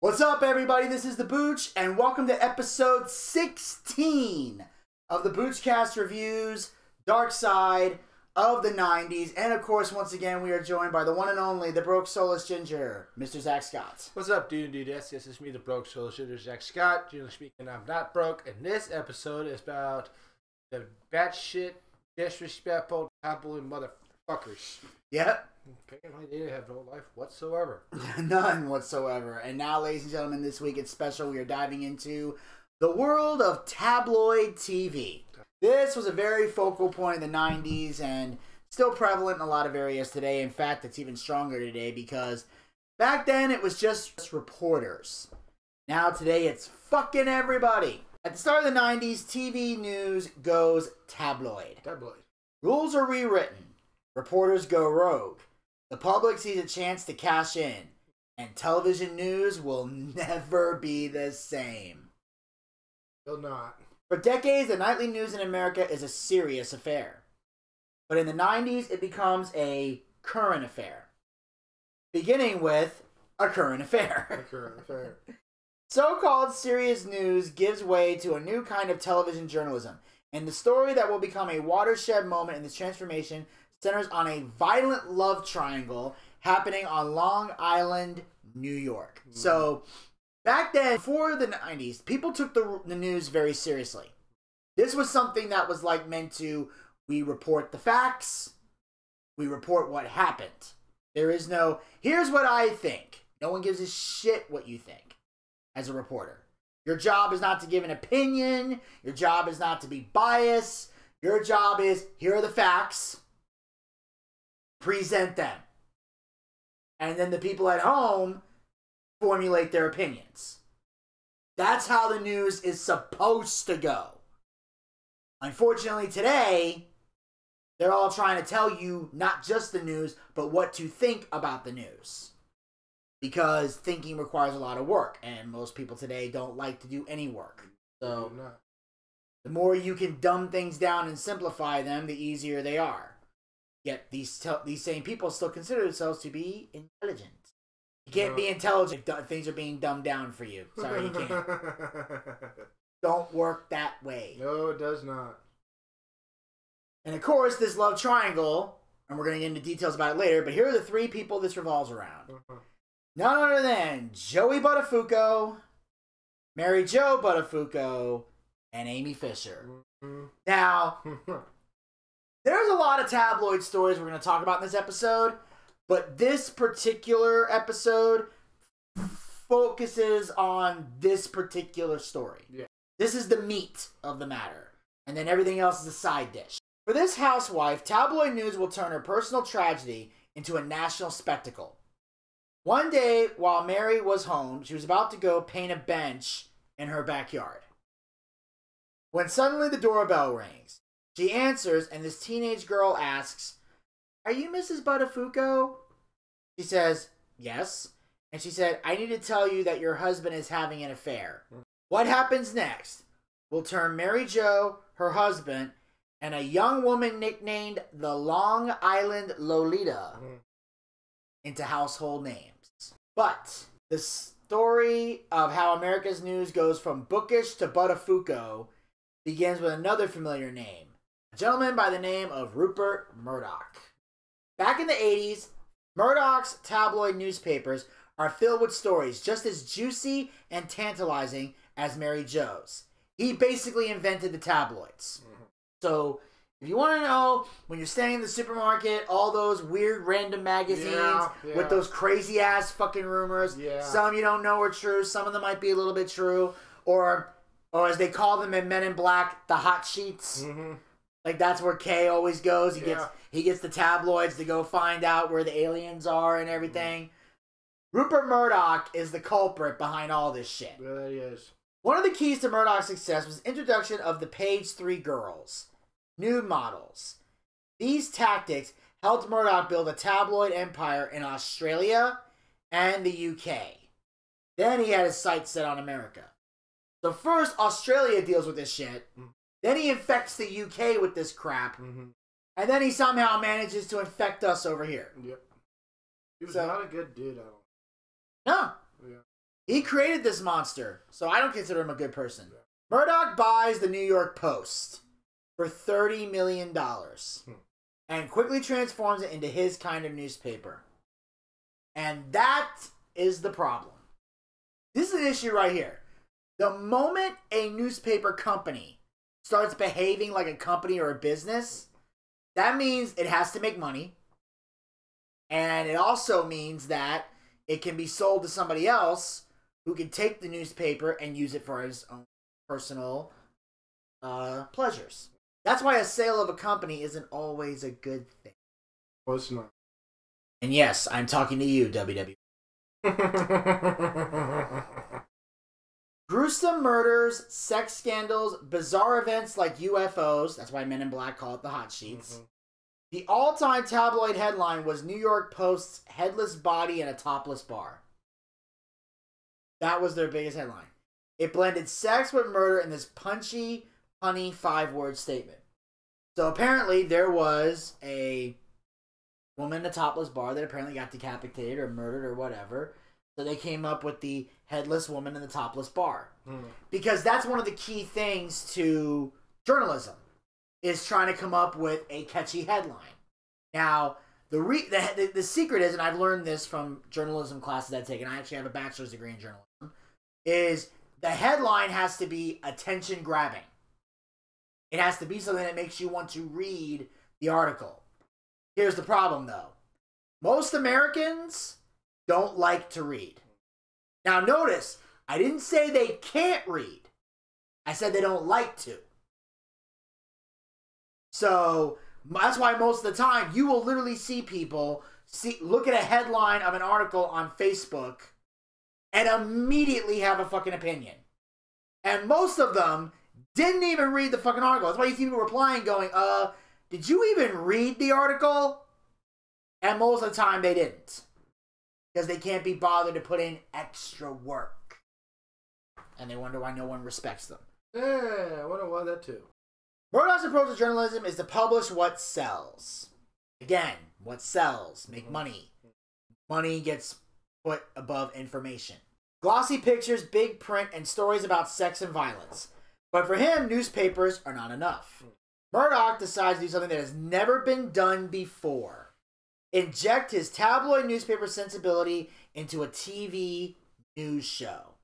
What's up, everybody? This is the Booch, and welcome to episode 16 of the Boochcast reviews, Darkside of the 90s. And of course, once again, we are joined by the one and only, the broke soulless ginger, Mr. Zack Scott. What's up, dude? Yes, it's me, the broke soulless ginger, Zack Scott. Generally speaking, I'm not broke, and this episode is about the batshit, disrespectful, tabloid motherfuckers. Yep. Apparently, they have no life whatsoever. None whatsoever. And now, ladies and gentlemen, this week it's special. We are diving into the world of tabloid TV. This was a very focal point in the 90s and still prevalent in a lot of areas today. In fact, it's even stronger today because back then it was just reporters. Now today it's fucking everybody. At the start of the 90s, TV news goes tabloid. Rules are rewritten. Reporters go rogue. The public sees a chance to cash in, and television news will never be the same. Will not. For decades, the nightly news in America is a serious affair. But in the 90s, it becomes a current affair. Beginning with a current affair. A current affair. So-called serious news gives way to a new kind of television journalism, and the story that will become a watershed moment in this transformation centers on a violent love triangle happening on Long Island, New York. So, back then, before the 90s, people took the news very seriously. This was something that was like meant to, we report the facts, we report what happened. There is no, here's what I think. No one gives a shit what you think as a reporter. Your job is not to give an opinion. Your job is not to be biased. Your job is, here are the facts. Present them. And then the people at home formulate their opinions. That's how the news is supposed to go. Unfortunately, today, they're all trying to tell you not just the news, but what to think about the news. Because thinking requires a lot of work, and most people today don't like to do any work. So, the more you can dumb things down and simplify them, the easier they are. Yet these same people still consider themselves to be intelligent. You can't be intelligent if things are being dumbed down for you. Sorry, you can't. Don't work that way. No, it does not. And of course, this love triangle, and we're going to get into details about it later, but here are the three people this revolves around. None other than Joey Buttafuoco, Mary Jo Buttafuoco, and Amy Fisher. Now, there's a lot of tabloid stories we're going to talk about in this episode, but this particular episode focuses on this particular story. Yeah. This is the meat of the matter, and then everything else is a side dish. For this housewife, tabloid news will turn her personal tragedy into a national spectacle. One day, while Mary was home, she was about to go paint a bench in her backyard, when suddenly the doorbell rings. She answers, and this teenage girl asks, "Are you Mrs. Buttafuoco?" She says, "Yes." And she said, "I need to tell you that your husband is having an affair." What happens next will turn Mary Jo, her husband, and a young woman nicknamed the Long Island Lolita into household names. But the story of how America's news goes from bookish to Buttafuoco begins with another familiar name. A gentleman by the name of Rupert Murdoch. Back in the 80s, Murdoch's tabloid newspapers are filled with stories just as juicy and tantalizing as Mary Jo's. He basically invented the tabloids. So, if you want to know, when you're staying in the supermarket, all those weird random magazines with those crazy ass fucking rumors, some you don't know are true, some of them might be a little bit true, or as they call them in Men in Black, the hot sheets. Like, that's where Kay always goes. He gets the tabloids to go find out where the aliens are and everything. Rupert Murdoch is the culprit behind all this shit. Yeah, he is. One of the keys to Murdoch's success was the introduction of the Page 3 girls, nude models. These tactics helped Murdoch build a tabloid empire in Australia and the UK. Then he had his sights set on America. So first, Australia deals with this shit. Then he infects the UK with this crap. And then he somehow manages to infect us over here. Yep. He was not a good dude, I don't No. Yeah. He created this monster, so I don't consider him a good person. Murdoch buys the New York Post for $30 million and quickly transforms it into his kind of newspaper. And that is the problem. This is an issue right here. The moment a newspaper company starts behaving like a company or a business, that means it has to make money. And it also means that it can be sold to somebody else who can take the newspaper and use it for his own personal pleasures. That's why a sale of a company isn't always a good thing. Well, it's not. And yes, I'm talking to you, WWE. Gruesome murders, sex scandals, bizarre events like UFOs, that's why Men in Black call it the hot sheets. The all-time tabloid headline was New York Post's headless body in a topless bar. That was their biggest headline. It blended sex with murder in this punchy, punny 5-word statement. So apparently there was a woman in a topless bar that apparently got decapitated or murdered or whatever. So they came up with the headless woman in the topless bar. Because that's one of the key things to journalism, is trying to come up with a catchy headline. Now, the secret is, and I've learned this from journalism classes I've taken, I actually have a bachelor's degree in journalism, is the headline has to be attention-grabbing. It has to be something that makes you want to read the article. Here's the problem, though. Most Americans don't like to read. Now, notice, I didn't say they can't read. I said they don't like to. So, that's why most of the time, you will literally see people look at a headline of an article on Facebook and immediately have a fucking opinion. And most of them didn't even read the fucking article. That's why you see people replying going, did you even read the article? And most of the time they didn't. Because they can't be bothered to put in extra work. And they wonder why no one respects them. Yeah, I wonder why that too. Murdoch's approach to journalism is to publish what sells. Again, what sells. Make money. Money gets put above information. Glossy pictures, big print, and stories about sex and violence. But for him, newspapers are not enough. Murdoch decides to do something that has never been done before. Inject his tabloid newspaper sensibility into a TV news show.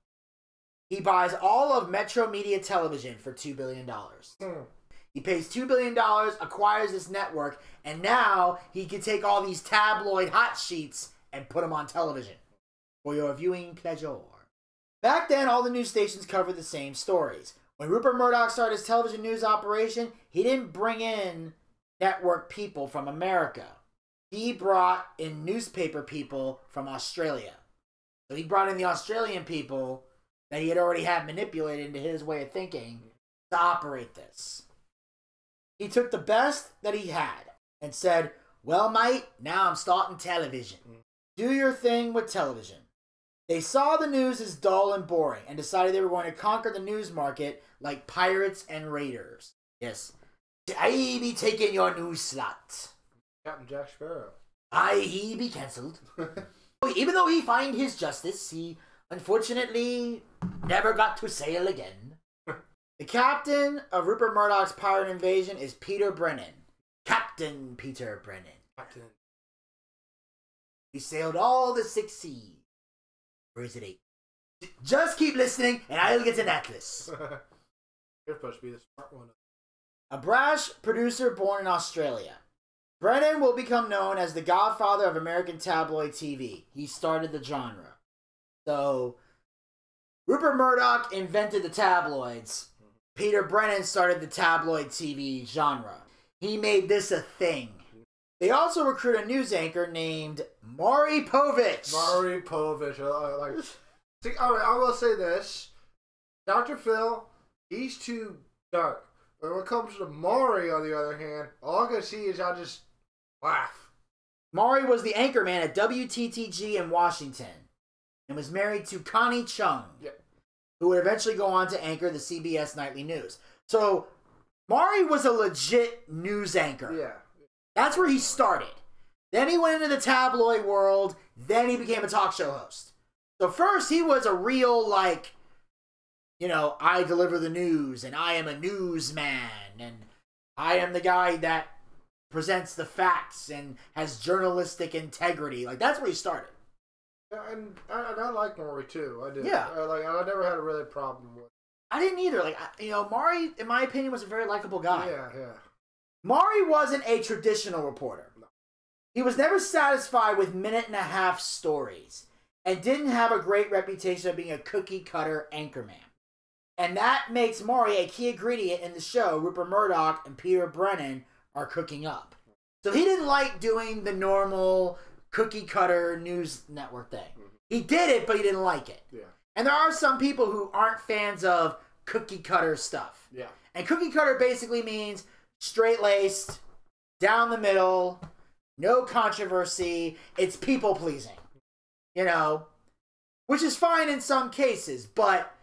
He buys all of Metro Media Television for $2 billion. He pays $2 billion, acquires this network, and now he can take all these tabloid hot sheets and put them on television for your viewing pleasure. Back then, all the news stations covered the same stories. When Rupert Murdoch started his television news operation, he didn't bring in network people from America. He brought in newspaper people from Australia. So he brought in the Australian people that he had already had manipulated into his way of thinking to operate this. He took the best that he had and said, well, mate, now I'm starting television. Do your thing with television. They saw the news as dull and boring and decided they were going to conquer the news market like pirates and raiders. Yes. I be taking your news slot. Captain Jack Sparrow. He be cancelled. Even though he find his justice, he unfortunately never got to sail again. The captain of Rupert Murdoch's pirate invasion is Peter Brennan. Captain Peter Brennan. Captain. He sailed all the 6 seas. Or is it 8? Just keep listening and I'll get an atlas. You're supposed to be the smart one. A brash producer born in Australia. Brennan will become known as the godfather of American tabloid TV. He started the genre. So, Rupert Murdoch invented the tabloids. Peter Brennan started the tabloid TV genre. He made this a thing. They also recruit a news anchor named Maury Povich. Maury Povich. See, I will say this. Dr. Phil, he's too dark. But when it comes to Maury, on the other hand, all I can see is I just laugh. Maury was the anchorman at WTTG in Washington and was married to Connie Chung, who would eventually go on to anchor the CBS Nightly News. So, Maury was a legit news anchor. Yeah. That's where he started. Then he went into the tabloid world. Then he became a talk show host. So first he was a real, like, you know, I deliver the news and I am a newsman and I am the guy that presents the facts and has journalistic integrity. Like, that's where he started. And I like Maury too. I did. Yeah. I never had a really problem with. I didn't either. Like, you know, Maury, in my opinion, was a very likable guy. Yeah. Maury wasn't a traditional reporter. No. He was never satisfied with minute-and-a-half stories and didn't have a great reputation of being a cookie-cutter anchorman. And that makes Maury a key ingredient in the show Rupert Murdoch and Peter Brennan are cooking up. So he didn't like doing the normal cookie-cutter news network thing. He did it, but he didn't like it. Yeah. And there are some people who aren't fans of cookie-cutter stuff. Yeah. And cookie-cutter basically means straight-laced, down the middle, no controversy. It's people-pleasing. You know? Which is fine in some cases, but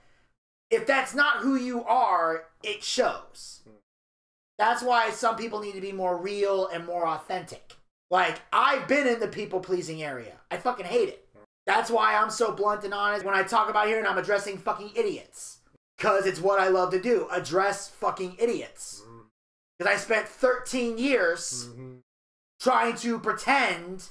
if that's not who you are, it shows. That's why some people need to be more real and more authentic. Like, I've been in the people-pleasing area. I fucking hate it. That's why I'm so blunt and honest when I talk about here and I'm addressing fucking idiots. Because it's what I love to do. Address fucking idiots. Because I spent 13 years trying to pretend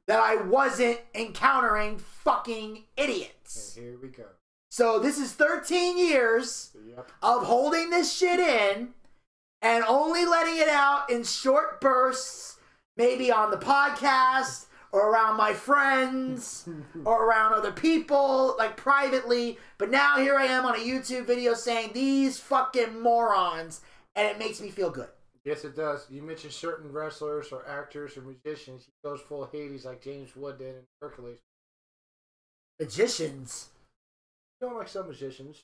that I wasn't encountering fucking idiots. And here we go. So this is 13 years of holding this shit in and only letting it out in short bursts, maybe on the podcast or around my friends or around other people, like privately. But now here I am on a YouTube video saying these fucking morons, and it makes me feel good. Yes, it does. You mentioned certain wrestlers or actors or musicians. He goes full Hades like James Wood did in Hercules. Magicians? You don't like some magicians.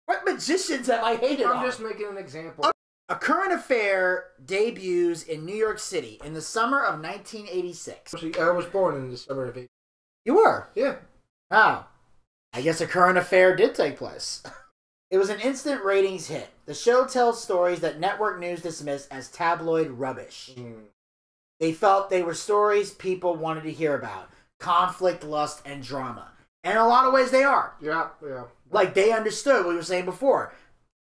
What magicians have I hated on? I'm just making an example. A Current Affair debuts in New York City in the summer of 1986. I was born in the summer of 80. You were? Yeah. Oh. I guess A Current Affair did take place. It was an instant ratings hit. The show tells stories that network news dismissed as tabloid rubbish. They felt they were stories people wanted to hear about. Conflict, lust, and drama. And in a lot of ways they are. Yeah. Like, they understood what we were saying before.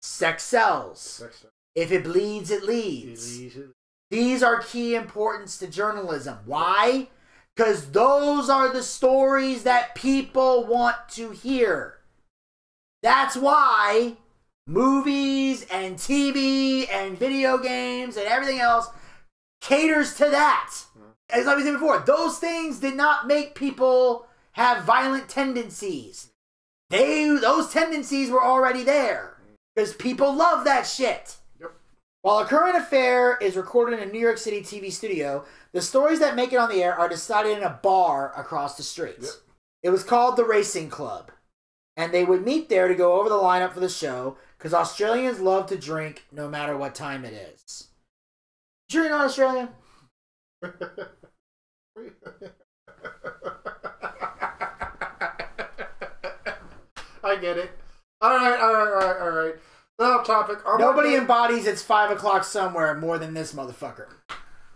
Sex sells. If it bleeds, it leads. These are key importance to journalism. Why? Because those are the stories that people want to hear. That's why movies and TV and video games and everything else caters to that. As I was saying before, those things did not make people have violent tendencies. Those tendencies were already there. Because people love that shit. While A Current Affair is recorded in a New York City TV studio, the stories that make it on the air are decided in a bar across the street. It was called the Racing Club. And they would meet there to go over the lineup for the show, because Australians love to drink no matter what time it is. You're not Australian? I get it. All right. Now topic. Nobody embodies it's 5 o'clock somewhere more than this motherfucker.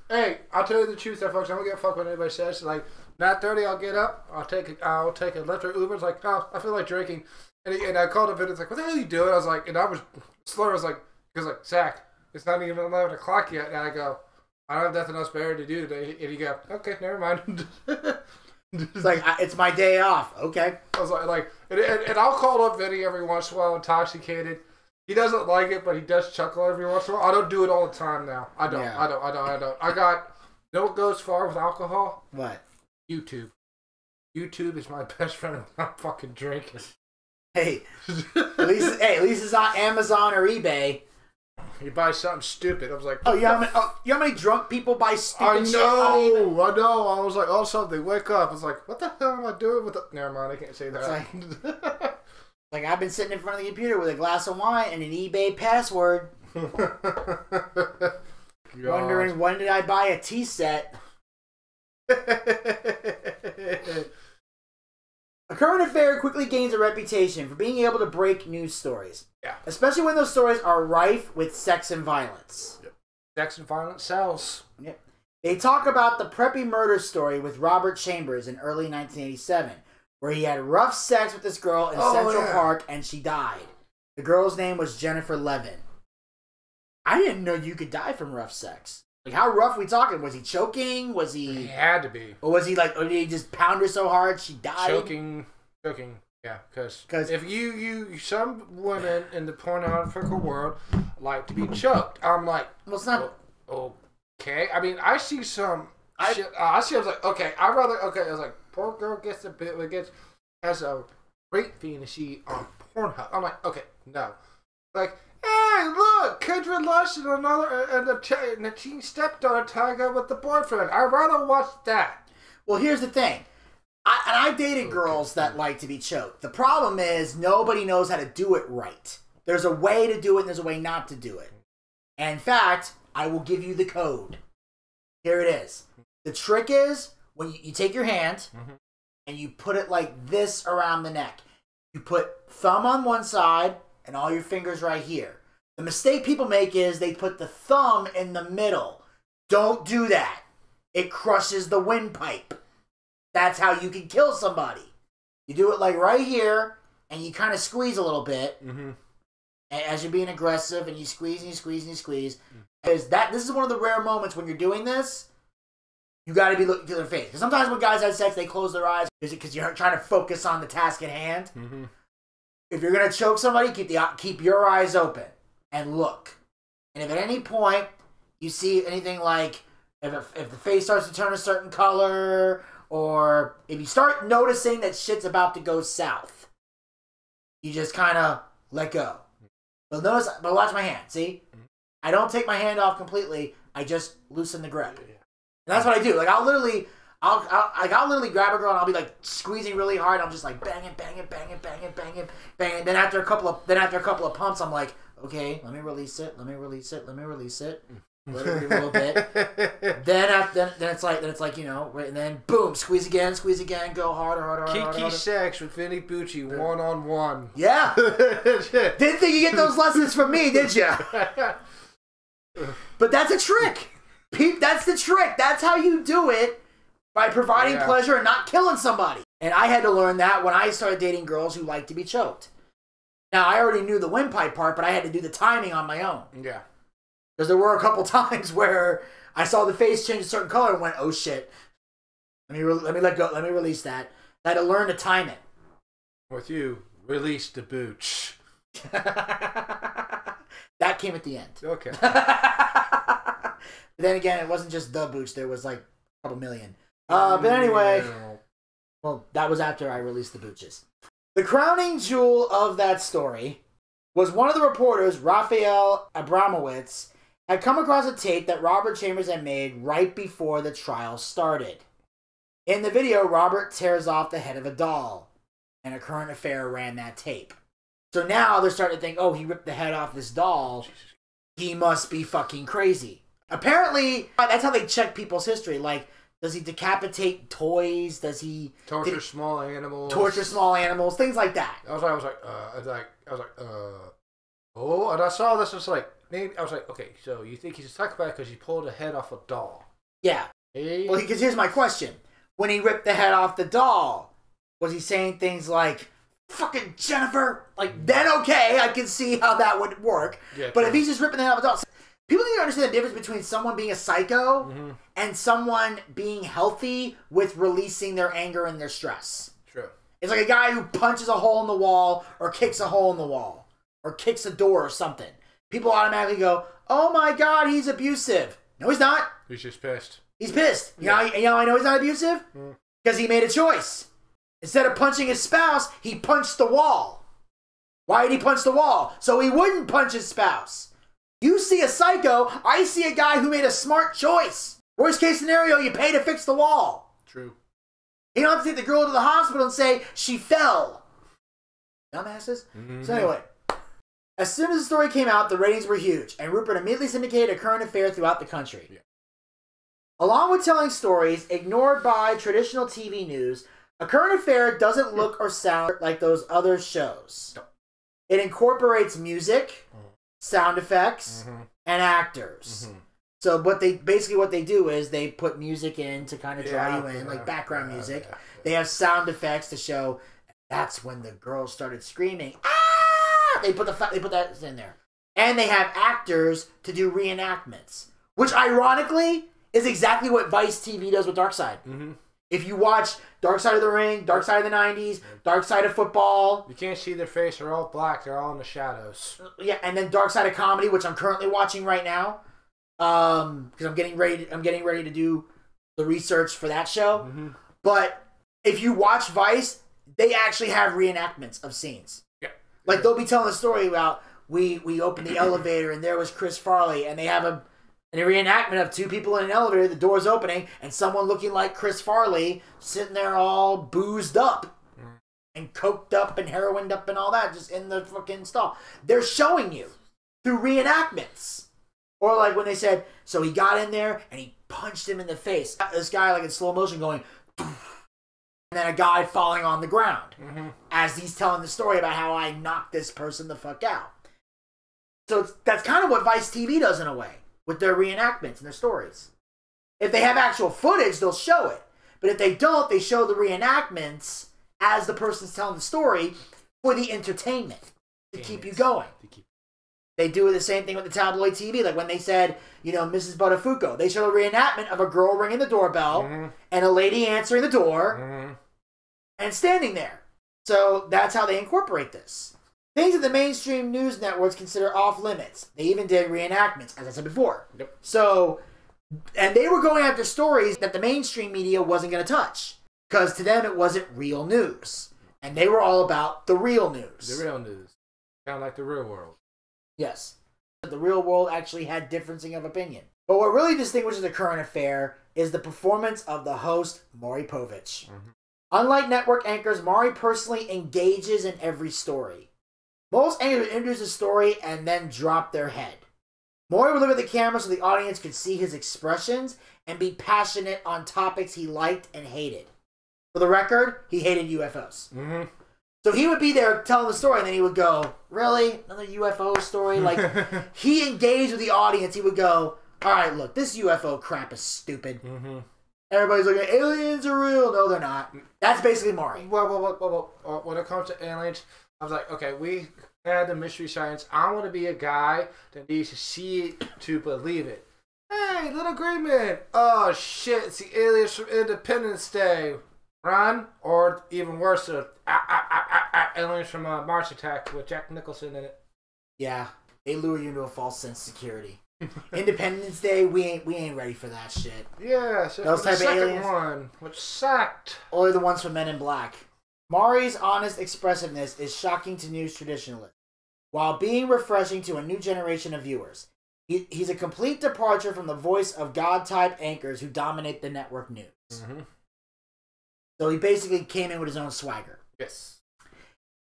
Hey, I'll tell you the truth, there, folks. I don't give a fuck what anybody says. Like 9:30, I'll get up. I'll take a Lyft or Uber. It's like, oh, I feel like drinking. And I called him and it's like, what the hell are you doing? I was like, and I was slurred. I was like, he was like, Zach, it's not even 11 o'clock yet. And I go, I don't have nothing else better to do today. And he go, okay, never mind. It's like, it's my day off. Okay. I was like, and I'll call up Vinny every once in a while, intoxicated. He doesn't like it, but he does chuckle every once in a while. I don't do it all the time now. I don't. I got, you know what goes far with alcohol? What? YouTube. YouTube is my best friend when I'm fucking drinking. Hey, at least it's not Amazon or eBay. You buy something stupid. I was like, you know how many drunk people buy stupid shit? I know. I was like, oh, something. Wake up. I was like, what the hell am I doing with the... Never mind. I can't say that. Like I've been sitting in front of the computer with a glass of wine and an eBay password. Wondering when did I buy a tea set? A Current Affair quickly gains a reputation for being able to break news stories. Yeah. Especially when those stories are rife with sex and violence. Yep. Sex and violence sells. Yep. They talk about the preppy murder story with Robert Chambers in early 1987, where he had rough sex with this girl in Central Park and she died. The girl's name was Jennifer Levin. I didn't know you could die from rough sex. Like, how rough we talking? Was he choking? Was he... He had to be. Or was he like, or did he just pound her so hard she died? Choking. Yeah, because if some women in the pornographical world like to be choked. I'm like, well, it's not... Okay. I mean, I see some shit. I was like, okay, I was like, poor girl has a rape fantasy on Pornhub. I'm like, okay, no. Like, hey, look, Kendra Lush and the teen stepdaughter tying up with the boyfriend. I'd rather watch that. Well, here's the thing. I've dated girls that like to be choked. The problem is nobody knows how to do it right. There's a way to do it and there's a way not to do it. And in fact, I will give you the code. Here it is. The trick is when you take your hand and you put it like this around the neck. You put thumb on one side and all your fingers right here. The mistake people make is they put the thumb in the middle. Don't do that. It crushes the windpipe. That's how you can kill somebody. You do it like right here, and you kind of squeeze a little bit as you're being aggressive, and you squeeze and you squeeze and you squeeze. Because this is one of the rare moments when you're doing this, you got to be looking to their face. Because sometimes when guys have sex, they close their eyes because you're trying to focus on the task at hand. If you're gonna choke somebody, keep your eyes open and look. And if at any point you see anything like if the face starts to turn a certain color, or if you start noticing that shit's about to go south, you just kind of let go. But watch my hand. See, I don't take my hand off completely. I just loosen the grip. And that's what I do. Like I'll literally grab a girl and I'll be like squeezing really hard. I'm just like banging. Then after a couple of pumps, I'm like, okay, let me release it. Let it be a little bit. then it's like you know, right, and then boom, squeeze again, go harder. Kiki sex with Vinny Bucci 1-on-1. Yeah. Didn't think you get those lessons from me, did you? But that's a trick. That's the trick. That's how you do it, by providing pleasure and not killing somebody. And I had to learn that when I started dating girls who like to be choked. Now I already knew the windpipe part, but I had to do the timing on my own. Yeah. Because there were a couple times where I saw the face change a certain color and went, "Oh shit! Let me let go. Let me release that." I had to learn to time it. With you, release the booch. That came at the end. Okay. But then again, it wasn't just the booch. There was like a couple million. But anyway, well, that was after I released the booches. The crowning jewel of that story was one of the reporters, Raphael Abramowitz, had come across a tape that Robert Chambers had made right before the trial started. In the video, Robert tears off the head of a doll, and A Current Affair ran that tape. So now they're starting to think, oh, he ripped the head off this doll. He must be fucking crazy. Apparently, that's how they check people's history. Like, does he decapitate toys? Does he torture small animals? Things like that. I was like, oh, and I saw this. It's like, maybe I was like, okay, so you think he's a psychopath because he pulled the head off a doll? Yeah. Hey. Well, because here's my question: when he ripped the head off the doll, was he saying things like "fucking Jennifer"? Like, then okay, I can see how that would work. Yeah, but if he's just ripping the head off a doll. People need to understand the difference between someone being a psycho and someone being healthy with releasing their anger and their stress. True. It's like a guy who punches a hole in the wall or kicks a hole in the wall or kicks a door or something. People automatically go, oh my God, he's abusive. No, he's not. He's just pissed. He's pissed. You know how I know he's not abusive? Because he made a choice. Instead of punching his spouse, he punched the wall. Why did he punch the wall? So he wouldn't punch his spouse. You see a psycho, I see a guy who made a smart choice. Worst case scenario, you pay to fix the wall. True. You don't have to take the girl to the hospital and say, she fell. Dumbasses. So anyway, as soon as the story came out, the ratings were huge, and Rupert immediately syndicated A Current Affair throughout the country. Yeah. Along with telling stories ignored by traditional TV news, A Current Affair doesn't look or sound like those other shows. No. It incorporates music, sound effects, and actors. So what they do is they put music in to kind of draw you in, like background music. They have sound effects to show that's when the girls started screaming. Ah! They put that in there. And they have actors to do reenactments, which ironically is exactly what Vice TV does with Darkside. Mm-hmm. If you watch Dark Side of the Ring, Dark Side of the 90s, Dark Side of Football. You can't see their face. They're all black. They're all in the shadows. Yeah, and then Dark Side of Comedy, which I'm currently watching right now. Because I'm getting ready to do the research for that show. Mm-hmm. But if you watch Vice, they actually have reenactments of scenes. Yeah. Like they'll be telling a story about we opened the elevator and there was Chris Farley, and they have a reenactment of two people in an elevator, the door's opening, and someone looking like Chris Farley sitting there all boozed up and coked up and heroined up and all that, just in the fucking stall. They're showing you through reenactments. Or like when they said, so he got in there and he punched him in the face. This guy like in slow motion going, and then a guy falling on the ground as he's telling the story about how I knocked this person the fuck out. So that's kind of what Vice TV does in a way with their reenactments and their stories. If they have actual footage, they'll show it. But if they don't, they show the reenactments as the person's telling the story for the entertainment to keep you going. They do the same thing with the tabloid TV. Like when they said, Mrs. Buttafuoco, they show a reenactment of a girl ringing the doorbell and a lady answering the door and standing there. So that's how they incorporate this. Things that the mainstream news networks consider off limits. They even did reenactments, as I said before. Yep. So, and they were going after stories that the mainstream media wasn't going to touch. Because to them, it wasn't real news. And they were all about the real news. The real news. Kind of like the real world. Yes. The real world actually had differencing of opinion. But what really distinguishes a current affair is the performance of the host, Maury Povich. Unlike network anchors, Maury personally engages in every story. Most anchors would introduce a story and then drop their head. Maury would look at the camera so the audience could see his expressions and be passionate on topics he liked and hated. For the record, he hated UFOs. So he would be there telling the story, and then he would go, really? Another UFO story? Like, he engaged with the audience. He would go, all right, look, this UFO crap is stupid. Everybody's like, aliens are real. No, they're not. That's basically Maury. Well, when it comes to aliens, I was like, okay, we had the mystery science. I want to be a guy that needs to see it to believe it. Hey, little green man. Oh, shit, it's the aliens from Independence Day. Run, or even worse, aliens from Mars Attack with Jack Nicholson in it. Yeah, they lure you into a false sense of security. Independence Day, we ain't ready for that shit. Yeah, so those type of aliens, one, which sucked. Or the ones from Men in Black. Maury's honest expressiveness is shocking to news traditionalists, while being refreshing to a new generation of viewers. He's a complete departure from the voice of God-type anchors who dominate the network news. So he basically came in with his own swagger. Yes.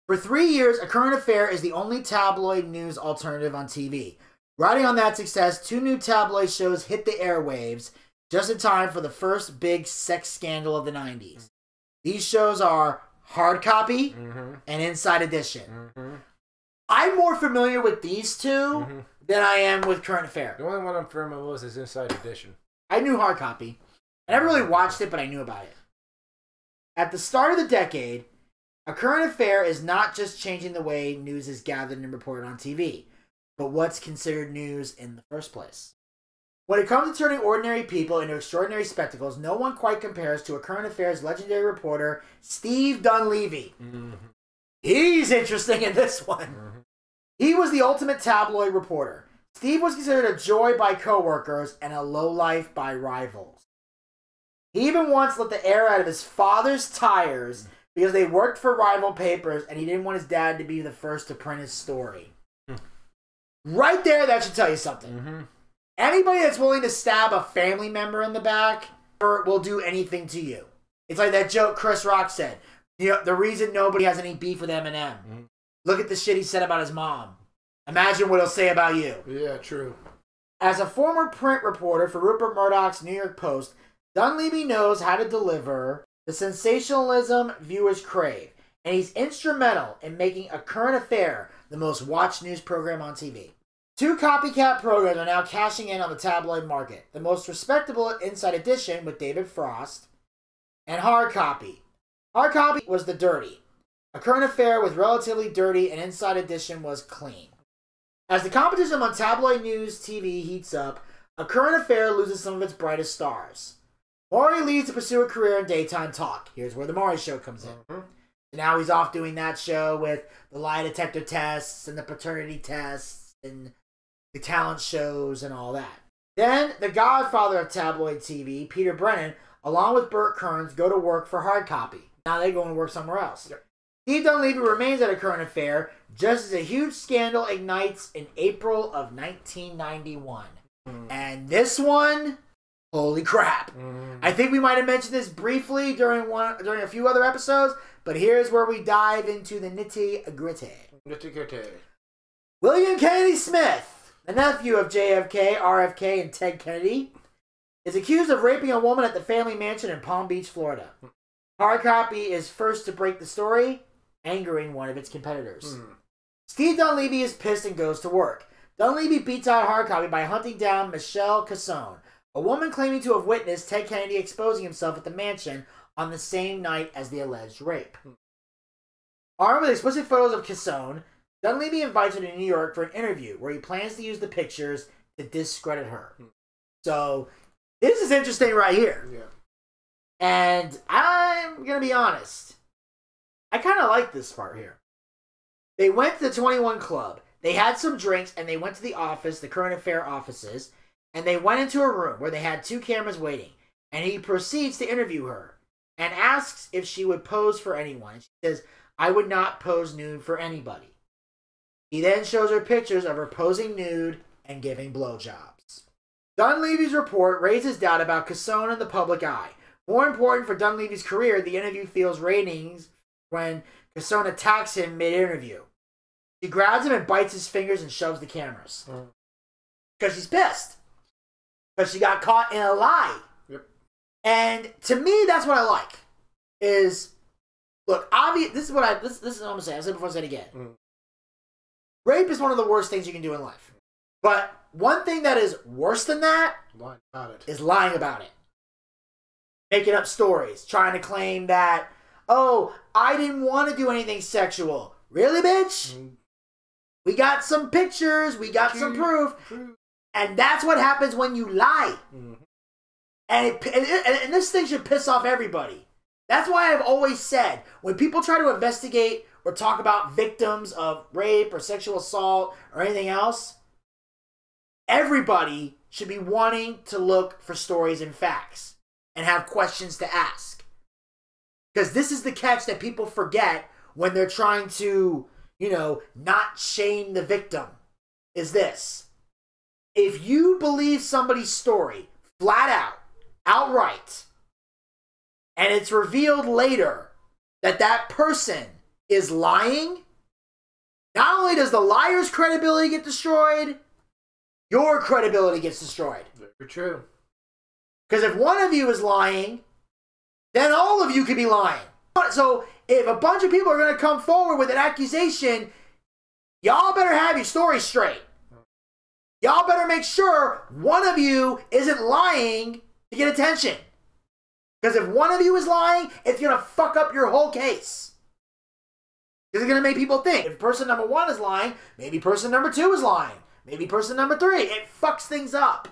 For 3 years, A Current Affair is the only tabloid news alternative on TV. Riding on that success, 2 new tabloid shows hit the airwaves just in time for the first big sex scandal of the 90s. These shows are Hard Copy and Inside Edition. I'm more familiar with these two than I am with Current Affair. The only one I'm familiar with is Inside Edition. I knew Hard Copy. I never really watched it, but I knew about it. At the start of the decade, A Current Affair is not just changing the way news is gathered and reported on TV, but what's considered news in the first place. When it comes to turning ordinary people into extraordinary spectacles, no one quite compares to A Current Affair's legendary reporter, Steve Dunleavy. He's interesting in this one. He was the ultimate tabloid reporter. Steve was considered a joy by coworkers and a lowlife by rivals. He even once let the air out of his father's tires because they worked for rival papers and he didn't want his dad to be the first to print his story. Right there, that should tell you something. Anybody that's willing to stab a family member in the back will do anything to you. It's like that joke Chris Rock said. The reason nobody has any beef with Eminem. Look at the shit he said about his mom. Imagine what he'll say about you. Yeah, true. As a former print reporter for Rupert Murdoch's New York Post, Dunleavy knows how to deliver the sensationalism viewers crave, and he's instrumental in making A Current Affair the most watched news program on TV. 2 copycat programs are now cashing in on the tabloid market. The most respectable Inside Edition with David Frost, and Hard Copy, Hard copy was the dirty. A Current Affair was relatively dirty, and Inside Edition was clean. As the competition on tabloid news TV heats up, A Current Affair loses some of its brightest stars. Maury leaves to pursue a career in daytime talk. Here's where the Maury Show comes in. Mm-hmm. Now he's off doing that show with the lie detector tests and the paternity tests and the talent shows and all that. Then the godfather of tabloid TV, Peter Brennan, along with Burt Kearns, go to work for Hard Copy. Now they go and work somewhere else. Yep. Steve Dunleavy remains at A Current Affair just as a huge scandal ignites in April of 1991. And this one, holy crap. I think we might have mentioned this briefly during a few other episodes, but here's where we dive into the nitty-gritty. William Kennedy Smith, the nephew of JFK, RFK, and Ted Kennedy, is accused of raping a woman at the family mansion in Palm Beach, Florida. Hard Copy is first to break the story, angering one of its competitors. Steve Dunleavy is pissed and goes to work. Dunleavy beats out Hard Copy by hunting down Michelle Cassone, a woman claiming to have witnessed Ted Kennedy exposing himself at the mansion on the same night as the alleged rape. Armed with explicit photos of Cassone, Dunleavy invites her to New York for an interview where he plans to use the pictures to discredit her. So, this is interesting right here. Yeah. And I'm going to be honest. I kind of like this part here. They went to the 21 Club. They had some drinks and they went to the office, the Current Affair offices, and they went into a room where they had 2 cameras waiting. And he proceeds to interview her and asks if she would pose for anyone. She says, "I would not pose nude for anybody." He then shows her pictures of her posing nude and giving blowjobs. Dunleavy's report raises doubt about Cassone in the public eye. More important for Dunleavy's career, the interview feels ratings when Cassone attacks him mid-interview. She grabs him and bites his fingers and shoves the cameras. Because she's pissed. Because she got caught in a lie. Yep. And to me, that's what I like. Is, look, obvious. This is what I'm going to say. I said before, I said it again. Rape is one of the worst things you can do in life. But one thing that is worse than that is lying about it. Making up stories. Trying to claim that, oh, I didn't want to do anything sexual. Really, bitch? We got some pictures. We got some proof. And that's what happens when you lie. And this thing should piss off everybody. That's why I've always said, when people try to investigate or talk about victims of rape or sexual assault or anything else, everybody should be wanting to look for stories and facts and have questions to ask. Because this is the catch that people forget when they're trying to, not shame the victim, is this. If you believe somebody's story flat out, outright, and it's revealed later that that person is lying, not only does the liar's credibility get destroyed, your credibility gets destroyed. Very true. Because if one of you is lying, then all of you could be lying. So if a bunch of people are going to come forward with an accusation, y'all better have your story straight. Y'all better make sure one of you isn't lying to get attention. Because if one of you is lying, it's going to fuck up your whole case. Because it's going to make people think, if person number 1 is lying, maybe person number 2 is lying. Maybe person number 3. It fucks things up.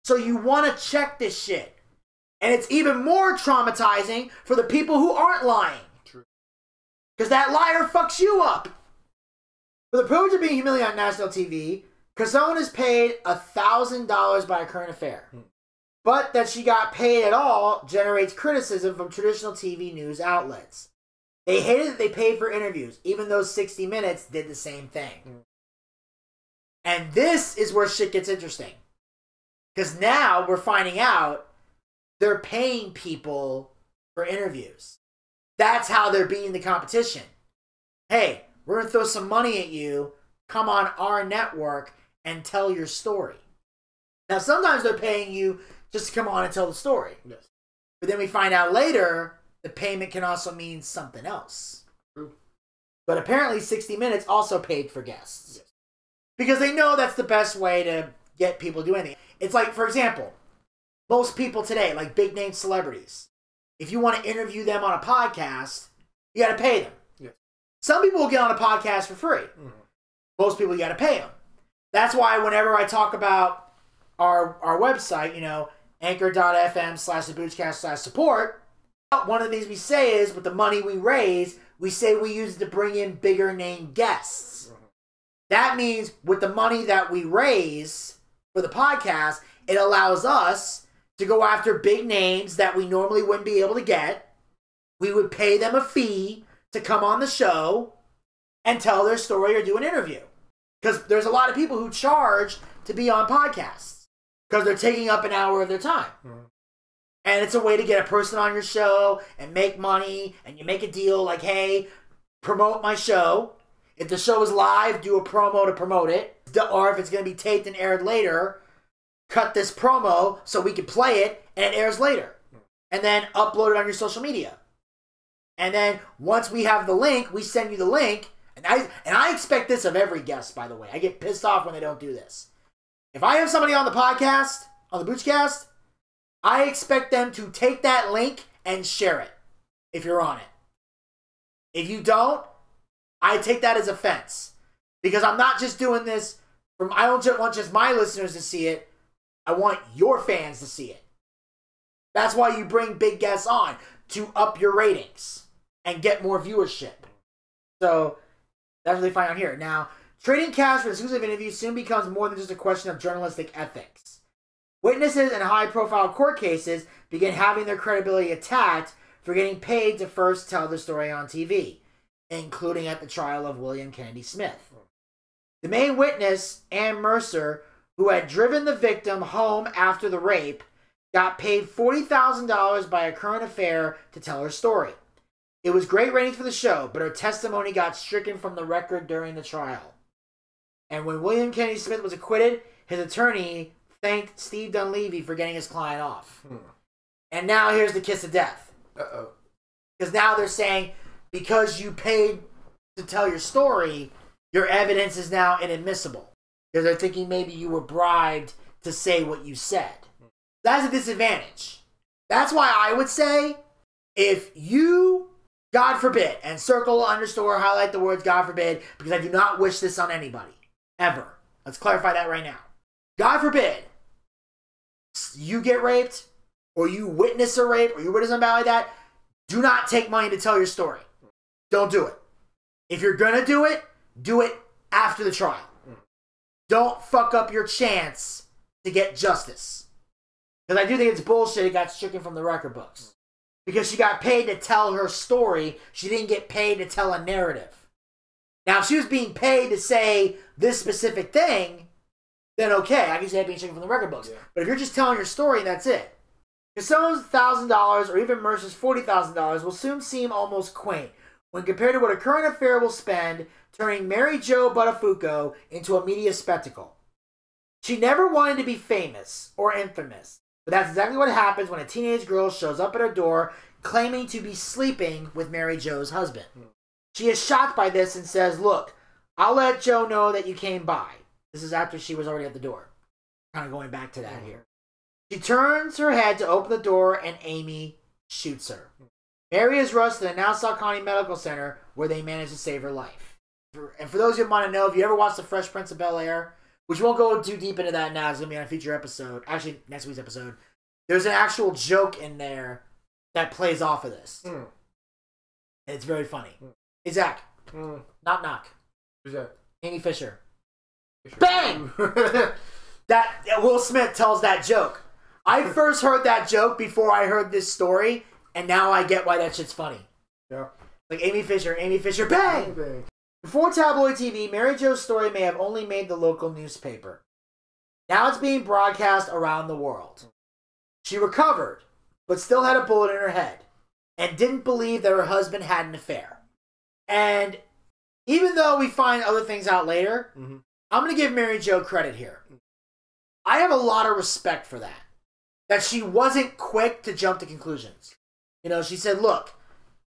So you want to check this shit. And it's even more traumatizing for the people who aren't lying. True. Because that liar fucks you up. For the privilege of being humiliated on national TV, Cassone is paid $1,000 by A Current Affair. But that she got paid at all generates criticism from traditional TV news outlets. They hated that they paid for interviews, even though 60 Minutes did the same thing. And this is where shit gets interesting. Because now we're finding out they're paying people for interviews. That's how they're beating the competition. Hey, we're going to throw some money at you. Come on our network and tell your story. Now, sometimes they're paying you just to come on and tell the story. Yes. But then we find out later the payment can also mean something else. True. But apparently 60 Minutes also paid for guests. Yes. Because they know that's the best way to get people to do anything. It's like, for example, most people today, like big name celebrities, if you want to interview them on a podcast, you got to pay them. Yeah. Some people will get on a podcast for free. Mm-hmm. Most people, you got to pay them. That's why whenever I talk about our website, you know, anchor.fm/theboochcast/support, one of the things we say is with the money we raise, we say we use it to bring in bigger name guests. Mm-hmm. That means with the money that we raise for the podcast, it allows us to go after big names that we normally wouldn't be able to get. We would pay them a fee to come on the show and tell their story or do an interview. Because there's a lot of people who charge to be on podcasts because they're taking up an hour of their time. Mm-hmm. And it's a way to get a person on your show and make money, and you make a deal like, hey, promote my show. If the show is live, do a promo to promote it. Or if it's going to be taped and aired later, cut this promo so we can play it and it airs later. And then upload it on your social media. And then once we have the link, we send you the link. And I expect this of every guest, by the way. I get pissed off when they don't do this. If I have somebody on the podcast, on the Boochcast, I expect them to take that link and share it if you're on it. If you don't, I take that as offense. Because I'm not just doing this I don't want just my listeners to see it. I want your fans to see it. That's why you bring big guests on, to up your ratings and get more viewership. So that's what they find out here. Now, trading cash for exclusive interviews soon becomes more than just a question of journalistic ethics. Witnesses in high-profile court cases begin having their credibility attacked for getting paid to first tell the story on TV, including at the trial of William Kennedy Smith. The main witness, Ann Mercer, who had driven the victim home after the rape, got paid $40,000 by a current affair to tell her story. It was great ratings for the show, but her testimony got stricken from the record during the trial. And when William Kennedy Smith was acquitted, his attorney thanked Steve Dunleavy for getting his client off. And now here's the kiss of death. Uh-oh. Because now they're saying, because you paid to tell your story, your evidence is now inadmissible. Because they're thinking maybe you were bribed to say what you said. That's a disadvantage. That's why I would say, if you, God forbid, and circle, underscore, highlight the words God forbid, because I do not wish this on anybody. Ever. Let's clarify that right now. God forbid, you get raped, or you witness a rape, or you witness something like that, do not take money to tell your story. Don't do it. If you're going to do it after the trial. Don't fuck up your chance to get justice. Because I do think it's bullshit it got stricken from the record books. Because she got paid to tell her story, she didn't get paid to tell a narrative. Now, if she was being paid to say this specific thing, then okay, I can say it being stricken from the record books. Yeah. But if you're just telling your story, that's it. Casone's $1,000 or even Mercer's $40,000 will soon seem almost quaint when compared to what a current affair will spend turning Mary Jo Buttafuoco into a media spectacle. She never wanted to be famous or infamous, but that's exactly what happens when a teenage girl shows up at her door claiming to be sleeping with Mary Jo's husband. She is shocked by this and says, look, I'll let Joe know that you came by. This is after she was already at the door. Kind of going back to that here. She turns her head to open the door and Amy shoots her. Mary is rushed to the Nassau County Medical Center where they manage to save her life. And for those of you who want to know, if you ever watched The Fresh Prince of Bel-Air, which won't go too deep into that now, it's going to be on a future episode, actually next week's episode, there's an actual joke in there that plays off of this. And it's very funny. Hey, Zach. Knock knock. Who's that? Amy Fisher. Bang! That Will Smith tells that joke. I first heard that joke before I heard this story, and now I get why that shit's funny. Yeah. Like Amy Fisher, bang! Bang. Before tabloid TV, Mary Jo's story may have only made the local newspaper. Now it's being broadcast around the world. She recovered, but still had a bullet in her head, and didn't believe that her husband had an affair. And even though we find other things out later, I'm going to give Mary Jo credit here. I have a lot of respect for that. That she wasn't quick to jump to conclusions. You know, she said, look,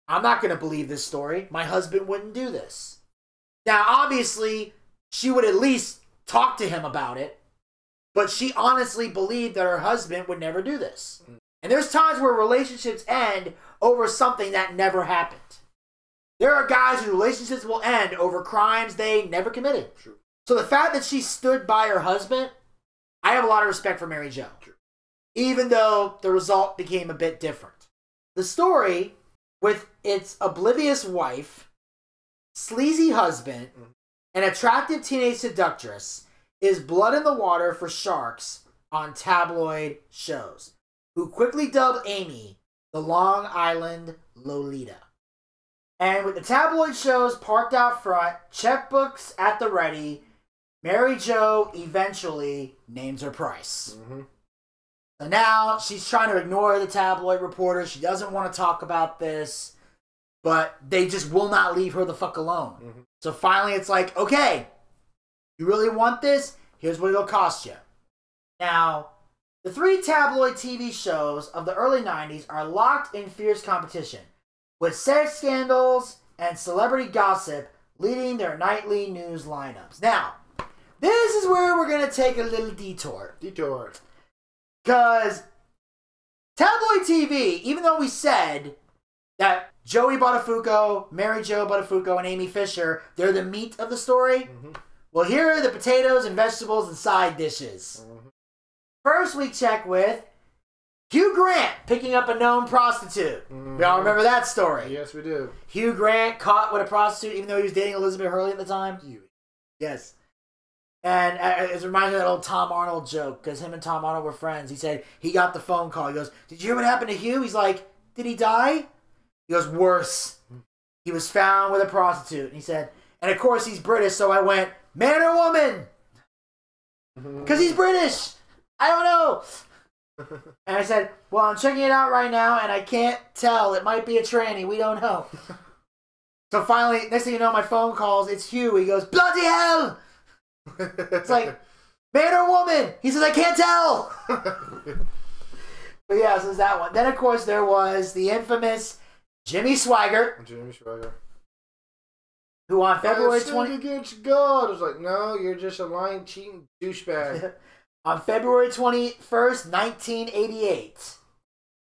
I'm not going to believe this story. My husband wouldn't do this. Now, obviously, she would at least talk to him about it, but she honestly believed that her husband would never do this. And there's times where relationships end over something that never happened. There are guys whose relationships will end over crimes they never committed. True. So the fact that she stood by her husband, I have a lot of respect for Mary Jo. True. Even though the result became a bit different. The story, with its oblivious wife, sleazy husband, and attractive teenage seductress, is blood in the water for sharks on tabloid shows, who quickly dubbed Amy the Long Island Lolita. And with the tabloid shows parked out front, checkbooks at the ready, Mary Jo eventually names her price. So now she's trying to ignore the tabloid reporters. She doesn't want to talk about this, but they just will not leave her the fuck alone. So finally it's like, okay, you really want this? Here's what it'll cost you. Now, the 3 tabloid TV shows of the early 90s are locked in fierce competition, with sex scandals and celebrity gossip leading their nightly news lineups. Now, this is where we're going to take a little detour. Because tabloid TV, even though we said that Joey Buttafuoco, Mary Jo Buttafuoco, and Amy Fisher, they're the meat of the story, well, here are the potatoes and vegetables and side dishes. First, we check with Hugh Grant picking up a known prostitute. We all remember that story. Yes, we do. Hugh Grant caught with a prostitute even though he was dating Elizabeth Hurley at the time. Yes. And it reminds me of that old Tom Arnold joke, because him and Tom Arnold were friends. He said he got the phone call. He goes, "Did you hear what happened to Hugh?" He's like, "Did he die?" He goes, "Worse. He was found with a prostitute." And he said, and of course he's British, so I went, "Man or woman?" Because he's British. I don't know. And I said, "Well, I'm checking it out right now, and I can't tell. It might be a tranny. We don't know." So finally, next thing you know, my phone calls. It's Hugh. He goes, "Bloody hell!" It's like, "Man or woman?" He says, "I can't tell." But yeah, so there's that one. Then, of course, there was the infamous Jimmy Swaggart. Who on February 20th... against God. I was like, no, you're just a lying, cheating douchebag. On February 21st, 1988,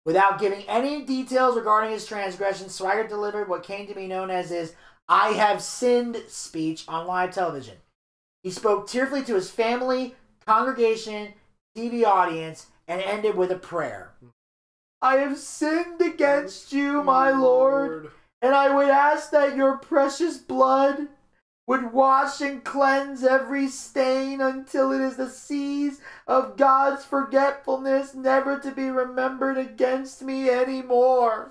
without giving any details regarding his transgression, Swaggart delivered what came to be known as his "I have sinned" speech on live television. He spoke tearfully to his family, congregation, TV audience, and ended with a prayer. "I have sinned against you, my Lord, and I would ask that your precious blood would wash and cleanse every stain until it is the seas of God's forgetfulness, never to be remembered against me anymore."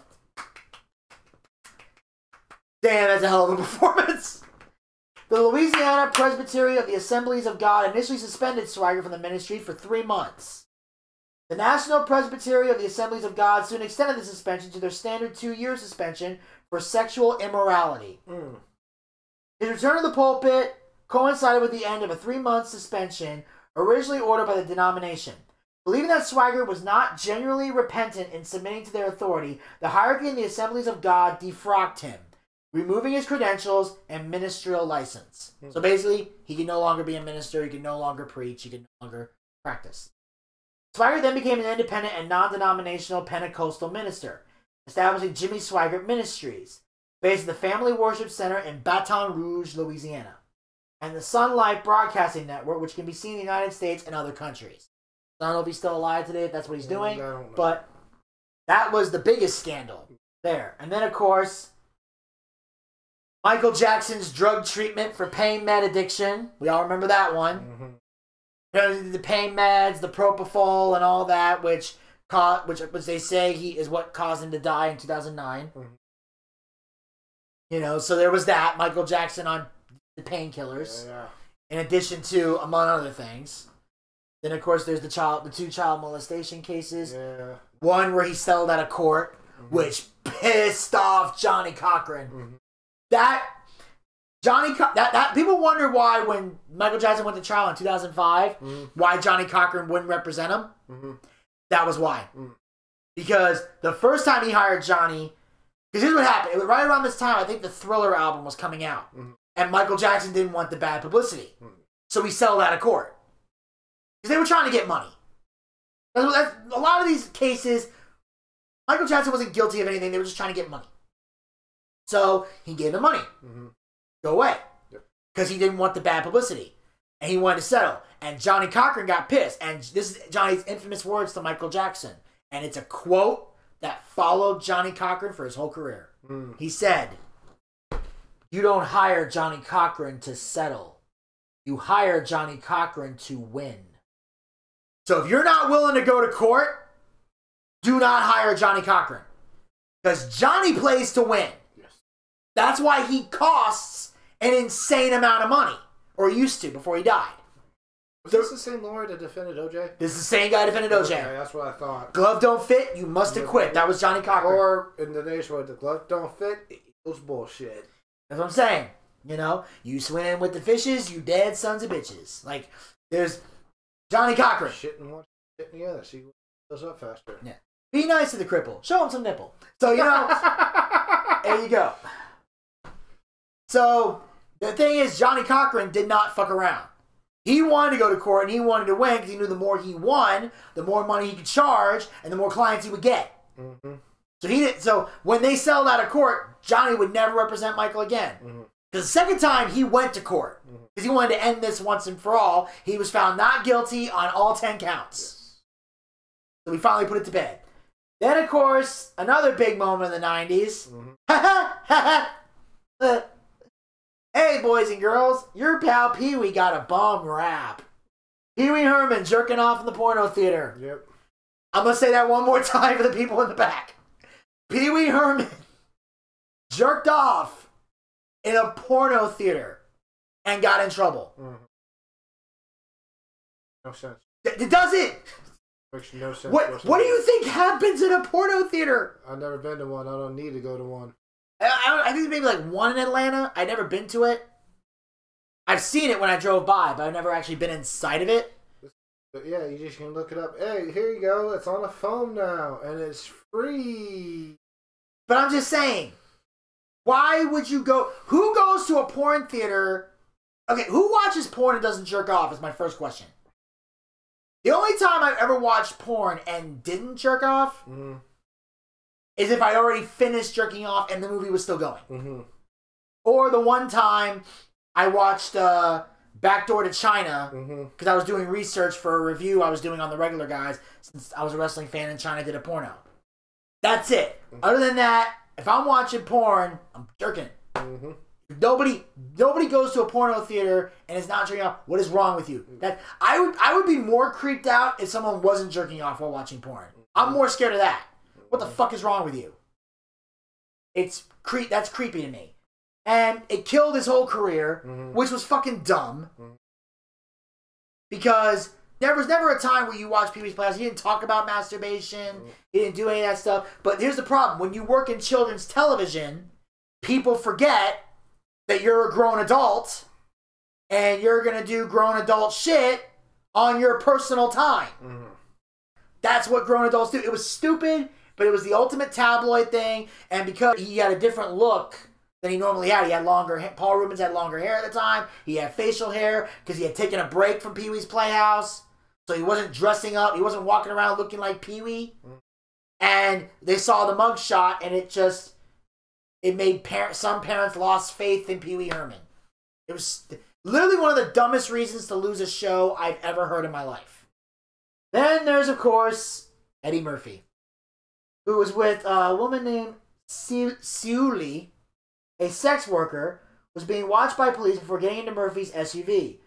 Damn, that's a hell of a performance. The Louisiana Presbytery of the Assemblies of God initially suspended Swaggart from the ministry for 3 months. The National Presbytery of the Assemblies of God soon extended the suspension to their standard 2-year suspension for sexual immorality. His return to the pulpit coincided with the end of a 3-month suspension originally ordered by the denomination. Believing that Swaggart was not genuinely repentant in submitting to their authority, the hierarchy in the Assemblies of God defrocked him, removing his credentials and ministerial license. So basically, he can no longer be a minister, he can no longer preach, he can no longer practice. Swaggart then became an independent and non-denominational Pentecostal minister, establishing Jimmy Swaggart Ministries, based at the Family Worship Center in Baton Rouge, Louisiana, and the Sun Life Broadcasting Network, which can be seen in the United States and other countries. I don't know if he's still alive today, if that's what he's doing, but that was the biggest scandal there. And then, of course, Michael Jackson's drug treatment for pain med addiction. We all remember that one. The pain meds, the propofol, and all that, which they say is what caused him to die in 2009. You know, so there was that. Michael Jackson on the painkillers. In addition to, among other things. Then, of course, there's the 2 child molestation cases. One where he settled out of court, which pissed off Johnny Cochran. People wonder why when Michael Jackson went to trial in 2005, why Johnny Cochran wouldn't represent him. That was why. Because the first time he hired Johnny, because here's what happened. It was right around this time, I think the Thriller album was coming out. And Michael Jackson didn't want the bad publicity. So he settled out of court. Because they were trying to get money. A lot of these cases Michael Jackson wasn't guilty of anything. They were just trying to get money. So he gave them money. Mm-hmm. Go away. Because he didn't want the bad publicity. And he wanted to settle. And Johnny Cochran got pissed. And this is Johnny's infamous words to Michael Jackson. And it's a quote that followed Johnny Cochran for his whole career. He said, "You don't hire Johnny Cochran to settle. You hire Johnny Cochran to win." So if you're not willing to go to court, do not hire Johnny Cochran. Because Johnny plays to win. Yes. That's why he costs an insane amount of money. Or used to before he died. Was this the same lawyer that defended OJ? This is the same guy that defended OJ. Okay, that's what I thought. Glove don't fit, you must acquit. That was Johnny Cochran. Or in the nation where the glove don't fit, it equals bullshit. That's what I'm saying. You know, you swim with the fishes, you dead sons of bitches. Like, there's Johnny Cochran. Shit in one, shit in the other. See what goes up faster. Yeah. Be nice to the cripple. Show him some nipple. So, you know, there you go. So, the thing is, Johnny Cochran did not fuck around. He wanted to go to court and he wanted to win because he knew the more he won, the more money he could charge and the more clients he would get. Mm-hmm. So he did. So when they settled out of court, Johnny would never represent Michael again. Because the second time he went to court because he wanted to end this once and for all, he was found not guilty on all 10 counts. Yes. So we finally put it to bed. Then, of course, another big moment in the 90s. Hey, boys and girls, your pal Pee-wee got a bum rap. Pee-wee Herman jerking off in the porno theater. Yep. I'm going to say that one more time for the people in the back. Pee-wee Herman jerked off in a porno theater and got in trouble. No sense. It doesn't. Makes no sense. What do you think happens in a porno theater? I've never been to one. I don't need to go to one. I think maybe like one in Atlanta. I've never been to it. I've seen it when I drove by, but I've never actually been inside of it. But yeah, you just can look it up. Hey, here you go. It's on a phone now, and it's free. But I'm just saying, why would you go? Who goes to a porn theater? Okay, who watches porn and doesn't jerk off is my first question. The only time I've ever watched porn and didn't jerk off is if I already finished jerking off and the movie was still going. Or the one time I watched Backdoor to China because I was doing research for a review I was doing on the Regular Guys since I was a wrestling fan and China did a porno. That's it. Other than that, if I'm watching porn, I'm jerking. Nobody goes to a porno theater and is not jerking off. What is wrong with you? That I would be more creeped out if someone wasn't jerking off while watching porn. I'm more scared of that. What the fuck is wrong with you? That's creepy to me. And it killed his whole career, which was fucking dumb. Because there was never a time where you watched Pee-wee's Playhouse. He didn't talk about masturbation. He didn't do any of that stuff. But here's the problem. When you work in children's television, people forget that you're a grown adult and you're going to do grown adult shit on your personal time. That's what grown adults do. It was stupid. But it was the ultimate tabloid thing, and because he had a different look than he normally had, he had longer hair. Paul Rubens had longer hair at the time. He had facial hair because he had taken a break from Pee-wee's Playhouse, so he wasn't dressing up. He wasn't walking around looking like Pee-wee. And they saw the mugshot, and it made some parents lost faith in Pee-wee Herman. It was literally one of the dumbest reasons to lose a show I've ever heard in my life. Then there's, of course, Eddie Murphy, who was with a woman named Seuli, a sex worker, was being watched by police before getting into Murphy's SUV.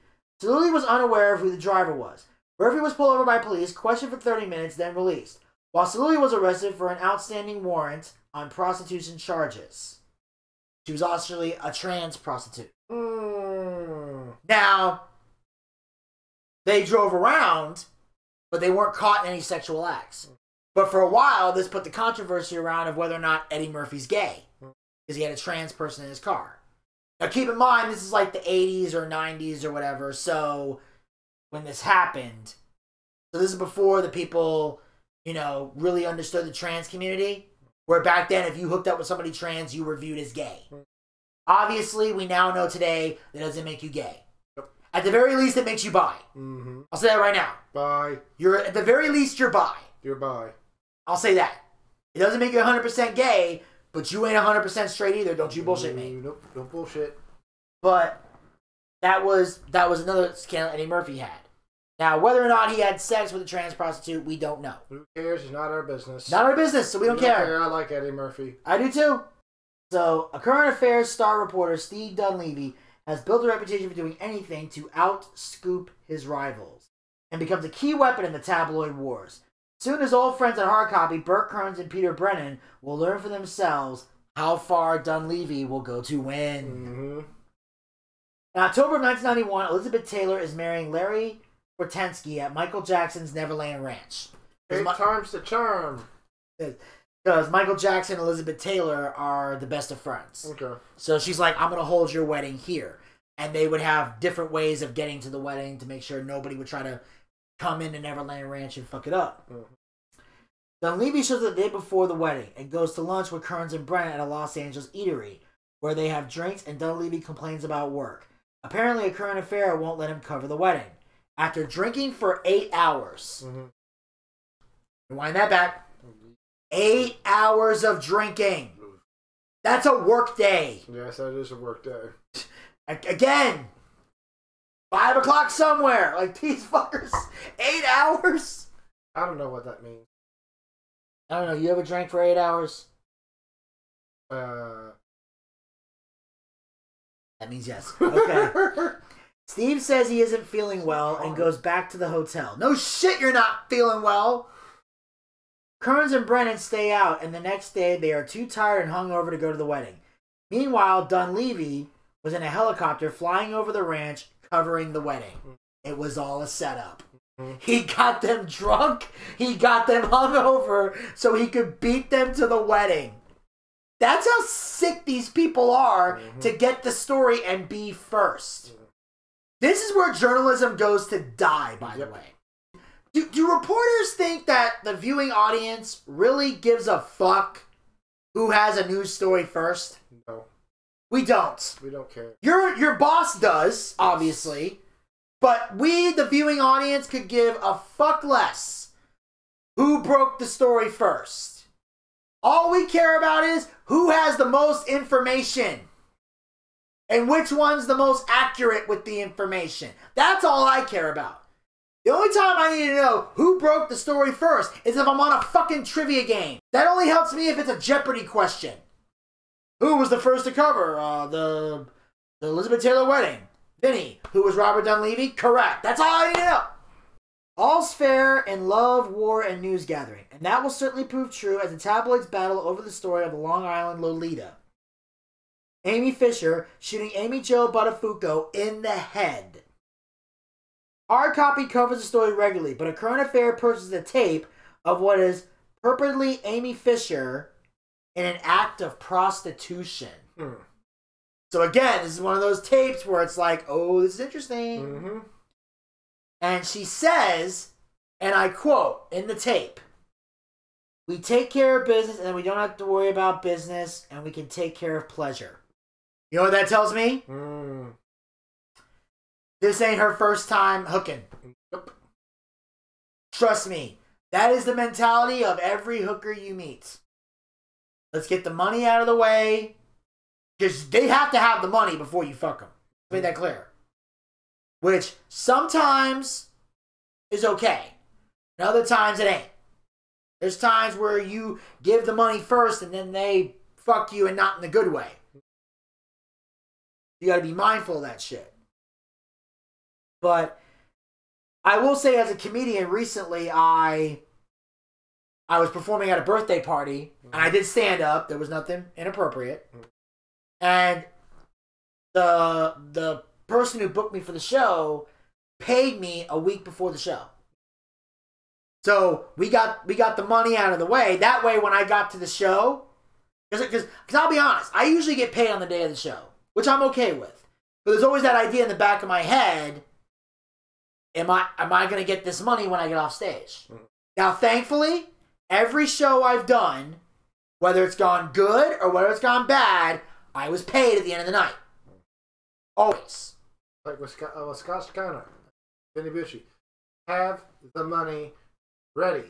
Seuli was unaware of who the driver was. Murphy was pulled over by police, questioned for 30 minutes, then released, while Seuli was arrested for an outstanding warrant on prostitution charges. She was actually a trans prostitute. Now, they drove around, but they weren't caught in any sexual acts. But for a while, this put the controversy around of whether or not Eddie Murphy's gay. Because he had a trans person in his car. Now keep in mind, this is like the 80s or 90s or whatever. So when this happened, so this is before the people, really understood the trans community. Where back then, if you hooked up with somebody trans, you were viewed as gay. Obviously, we now know today that doesn't make you gay. At the very least, it makes you bi. I'll say that right now. Bi. At the very least, you're bi. You're bi. I'll say that. It doesn't make you 100% gay, but you ain't 100% straight either. Don't you bullshit me. Nope, don't bullshit. But that was another scandal Eddie Murphy had. Now, whether or not he had sex with a trans prostitute, we don't know. Who cares? It's not our business. Not our business, so we don't care. I like Eddie Murphy. I do too. So, a current affairs star reporter, Steve Dunleavy, has built a reputation for doing anything to out-scoop his rivals and becomes a key weapon in the tabloid wars. Soon his old friends at Hard Copy, Burt Kearns and Peter Brennan, will learn for themselves how far Dunleavy will go to win. Mm-hmm. In October of 1991, Elizabeth Taylor is marrying Larry Bortensky at Michael Jackson's Neverland Ranch. 8 times the charm. Because Michael Jackson and Elizabeth Taylor are the best of friends. Okay. So she's like, I'm going to hold your wedding here. And they would have different ways of getting to the wedding to make sure nobody would try to come into Neverland Ranch and fuck it up. Mm-hmm. Dunleavy shows up the day before the wedding and goes to lunch with Kearns and Brennan at a Los Angeles eatery where they have drinks and Dunleavy complains about work. Apparently a current affair won't let him cover the wedding. After drinking for 8 hours. Mm-hmm. Rewind that back. 8 hours of drinking. That's a work day. Yes, that is a work day. Again, 5 o'clock somewhere. Like these fuckers. 8 hours? I don't know what that means. I don't know. You ever drank for 8 hours? That means yes. Okay. Steve says he isn't feeling well and goes back to the hotel. No shit, you're not feeling well. Kearns and Brennan stay out, and the next day they are too tired and hungover to go to the wedding. Meanwhile, Dunleavy was in a helicopter flying over the ranch covering the wedding. It was all a setup. He got them drunk, he got them hungover so he could beat them to the wedding. That's how sick these people are to get the story and be first. This is where journalism goes to die, by the way. Do reporters think that the viewing audience really gives a fuck who has a news story first? No. We don't. We don't care. Your boss does, obviously. But we, the viewing audience, could give a fuck less who broke the story first. All we care about is who has the most information. And which one's the most accurate with the information. That's all I care about. The only time I need to know who broke the story first is if I'm on a fucking trivia game. That only helps me if it's a Jeopardy question. Who was the first to cover the Elizabeth Taylor wedding? Vinny. Who was Robert Dunleavy? Correct. That's all I need to know. All's fair in love, war, and news gathering. And that will certainly prove true as the tabloids battle over the story of the Long Island Lolita. Amy Fisher shooting Amy Jo Buttafuoco in the head. Hard Copy covers the story regularly, but a current affair purchases a tape of what is purportedly Amy Fisher in an act of prostitution. So again, this is one of those tapes where it's like, oh, this is interesting. Mm-hmm. And she says, and I quote in the tape, "We take care of business and then we don't have to worry about business and we can take care of pleasure." You know what that tells me? This ain't her first time hooking. Nope. Trust me, that is the mentality of every hooker you meet. Let's get the money out of the way. Because they have to have the money before you fuck them. Made that clear. Which sometimes is okay. And other times it ain't. There's times where you give the money first and then they fuck you and not in the good way. You gotta be mindful of that shit. But I will say as a comedian recently, I was performing at a birthday party and I did stand up. There was nothing inappropriate. And the person who booked me for the show paid me a week before the show. So we got the money out of the way. That way when I got to the show, because I'll be honest, I usually get paid on the day of the show, which I'm okay with. But there's always that idea in the back of my head, am I going to get this money when I get off stage? Now, thankfully, every show I've done, whether it's gone good or whether it's gone bad, I was paid at the end of the night. Always. Like with Scott Scanner, Vinny Bucci, have the money ready.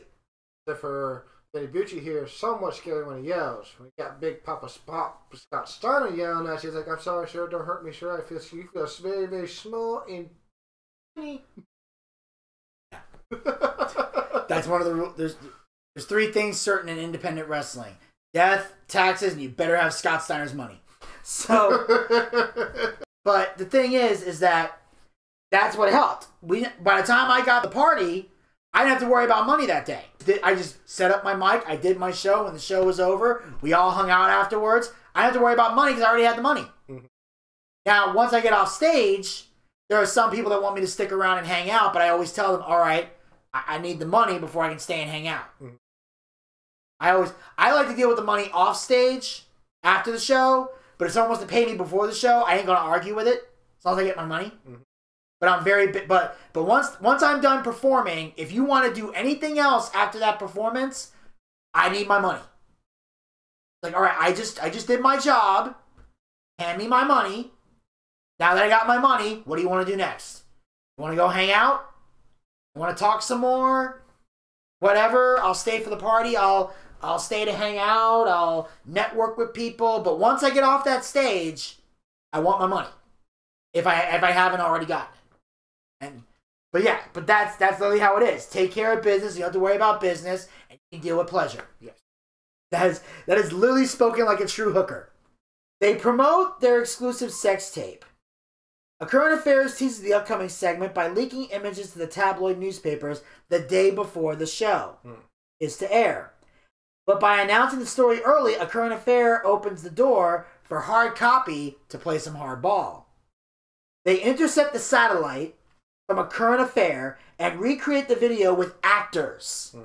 Except for Benny Bucci here is somewhat scary when he yells. When you got Big Papa Scott Steiner yelling at you, he's like, I'm sorry, sir, don't hurt me, sir. You feel very, very small and tiny. That's one of the rules. There's three things certain in independent wrestling: death, taxes, and you better have Scott Steiner's money. So, but the thing is that that's what helped. By the time I got the party, I didn't have to worry about money that day. I just set up my mic. I did my show. When the show was over, we all hung out afterwards. I didn't have to worry about money because I already had the money. Mm-hmm. Now, once I get off stage, there are some people that want me to stick around and hang out, but I always tell them, all right, I need the money before I can stay and hang out. Mm-hmm. I like to deal with the money off stage after the show, but if someone wants to pay me before the show, I ain't going to argue with it as long as I get my money. Mm-hmm. But I'm but once I'm done performing, if you want to do anything else after that performance, I need my money. Like, all right, I just did my job. Hand me my money. Now that I got my money, what do you want to do next? You want to go hang out? You want to talk some more? Whatever. I'll stay for the party. I'll stay to hang out. I'll network with people. But once I get off that stage, I want my money. If I haven't already gotten it. But that's literally how it is. Take care of business. You don't have to worry about business, and you can deal with pleasure. Yes, that is literally spoken like a true hooker. They promote their exclusive sex tape. A Current Affairs teases the upcoming segment by leaking images to the tabloid newspapers the day before the show is to air. But by announcing the story early, A Current Affair opens the door for Hard Copy to play some hardball. They intercept the satellite from A Current Affair and recreate the video with actors.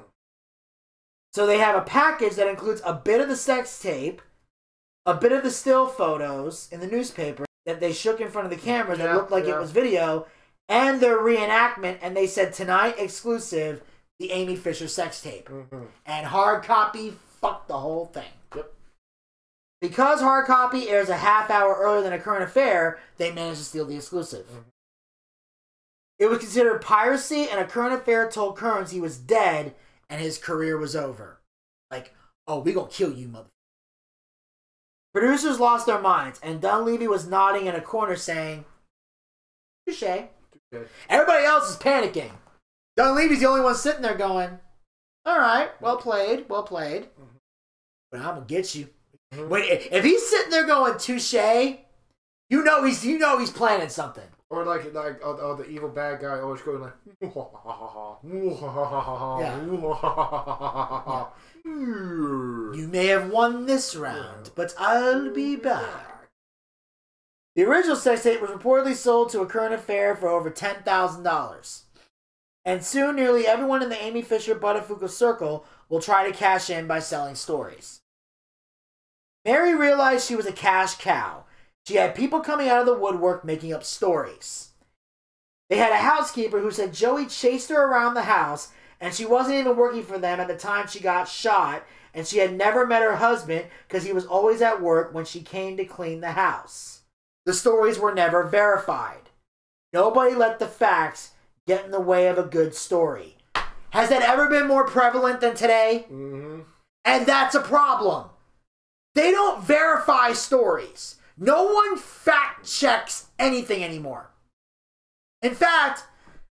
So they have a package that includes a bit of the sex tape, a bit of the still photos in the newspaper that they shook in front of the cameras that looked like it was video, and their reenactment, and they said, tonight exclusive, the Amy Fisher sex tape. Mm-hmm. And Hard Copy fucked the whole thing. Yep. Because Hard Copy airs a half hour earlier than A Current Affair, they managed to steal the exclusive. Mm-hmm. It was considered piracy, and A Current Affair told Kearns he was dead and his career was over. Like, oh, we gonna kill you, mother. Producers lost their minds, and Dunleavy was nodding in a corner saying, touché. Everybody else is panicking. Dunleavy's the only one sitting there going, all right, well played, well played. Mm-hmm. But I'm gonna get you. Mm-hmm. If he's sitting there going, touché, you know he's planning something. Or like the evil bad guy always going like, yeah. You may have won this round, but I'll be back. The original sex tape was reportedly sold to A Current Affair for over $10,000. And soon nearly everyone in the Amy Fisher Buttafuoco circle will try to cash in by selling stories. Mary realized she was a cash cow. She had people coming out of the woodwork making up stories. They had a housekeeper who said Joey chased her around the house and she wasn't even working for them at the time she got shot, and she had never met her husband because he was always at work when she came to clean the house. The stories were never verified. Nobody let the facts get in the way of a good story. Has that ever been more prevalent than today? Mm-hmm. And that's a problem. They don't verify stories. No one fact checks anything anymore. In fact,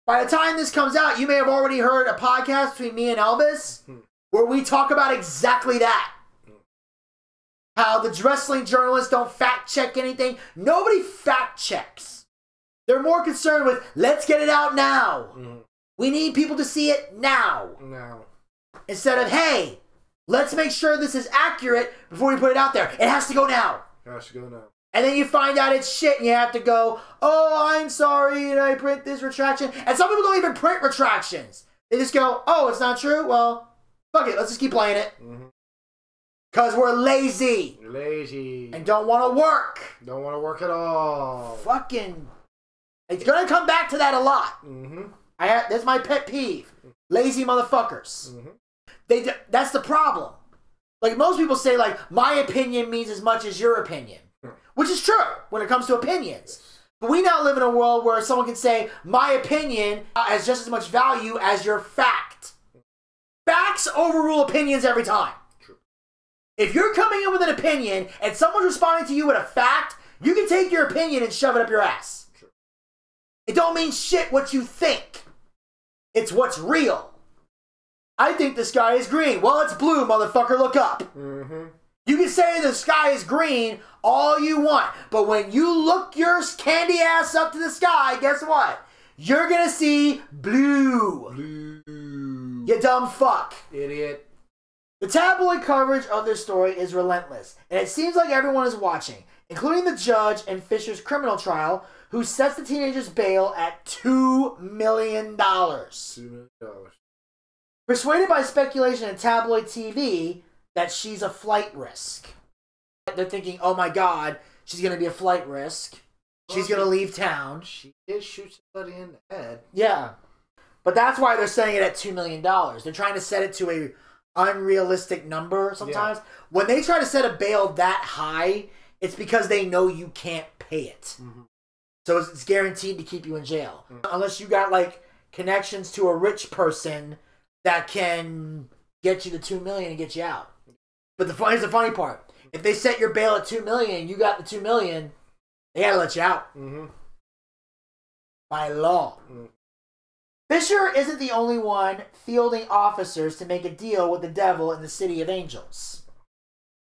by the time this comes out, you may have already heard a podcast between me and Elvis where we talk about exactly that. How the wrestling journalists don't fact check anything. Nobody fact checks. They're more concerned with, let's get it out now. Mm-hmm. We need people to see it now. No. Instead of, hey, let's make sure this is accurate before we put it out there. It has to go now. It has to go now. And then you find out it's shit and you have to go, oh, I'm sorry, and I print this retraction. And some people don't even print retractions. They just go, oh, it's not true? Well, fuck it, let's just keep playing it. Because we're lazy. Lazy. And don't want to work. Don't want to work at all. Fucking. It's going to come back to that a lot. That's my pet peeve. Lazy motherfuckers. That's the problem. Like, most people say, like, my opinion means as much as your opinion. Which is true when it comes to opinions. But we now live in a world where someone can say, my opinion has just as much value as your fact. Facts facts overrule opinions every time. True. If you're coming in with an opinion and someone's responding to you with a fact, you can take your opinion and shove it up your ass. True. It don't mean shit what you think. It's what's real. I think the sky is green. Well, it's blue, motherfucker. Look up. Mm-hmm. You can say the sky is green all you want, but when you look your candy ass up to the sky, guess what? You're gonna see blue. Blue. You dumb fuck. Idiot. The tabloid coverage of this story is relentless, and it seems like everyone is watching, including the judge in Fisher's criminal trial, who sets the teenager's bail at $2 million. $2 million. Persuaded by speculation in tabloid TV that she's a flight risk. They're thinking, oh my god, she's going to be a flight risk. She's going to leave town. She did shoot somebody in the head. Yeah. But that's why they're setting it at $2 million. They're trying to set it to a unrealistic number sometimes. Yeah. When they try to set a bail that high, it's because they know you can't pay it. Mm-hmm. So it's guaranteed to keep you in jail. Mm-hmm. Unless you got like connections to a rich person that can get you the $2 million and get you out. But here's the funny part. If they set your bail at $2 million, you got the $2 million, they gotta let you out. Mm-hmm. By law. Mm-hmm. Fisher isn't the only one fielding officers to make a deal with the devil in the City of Angels.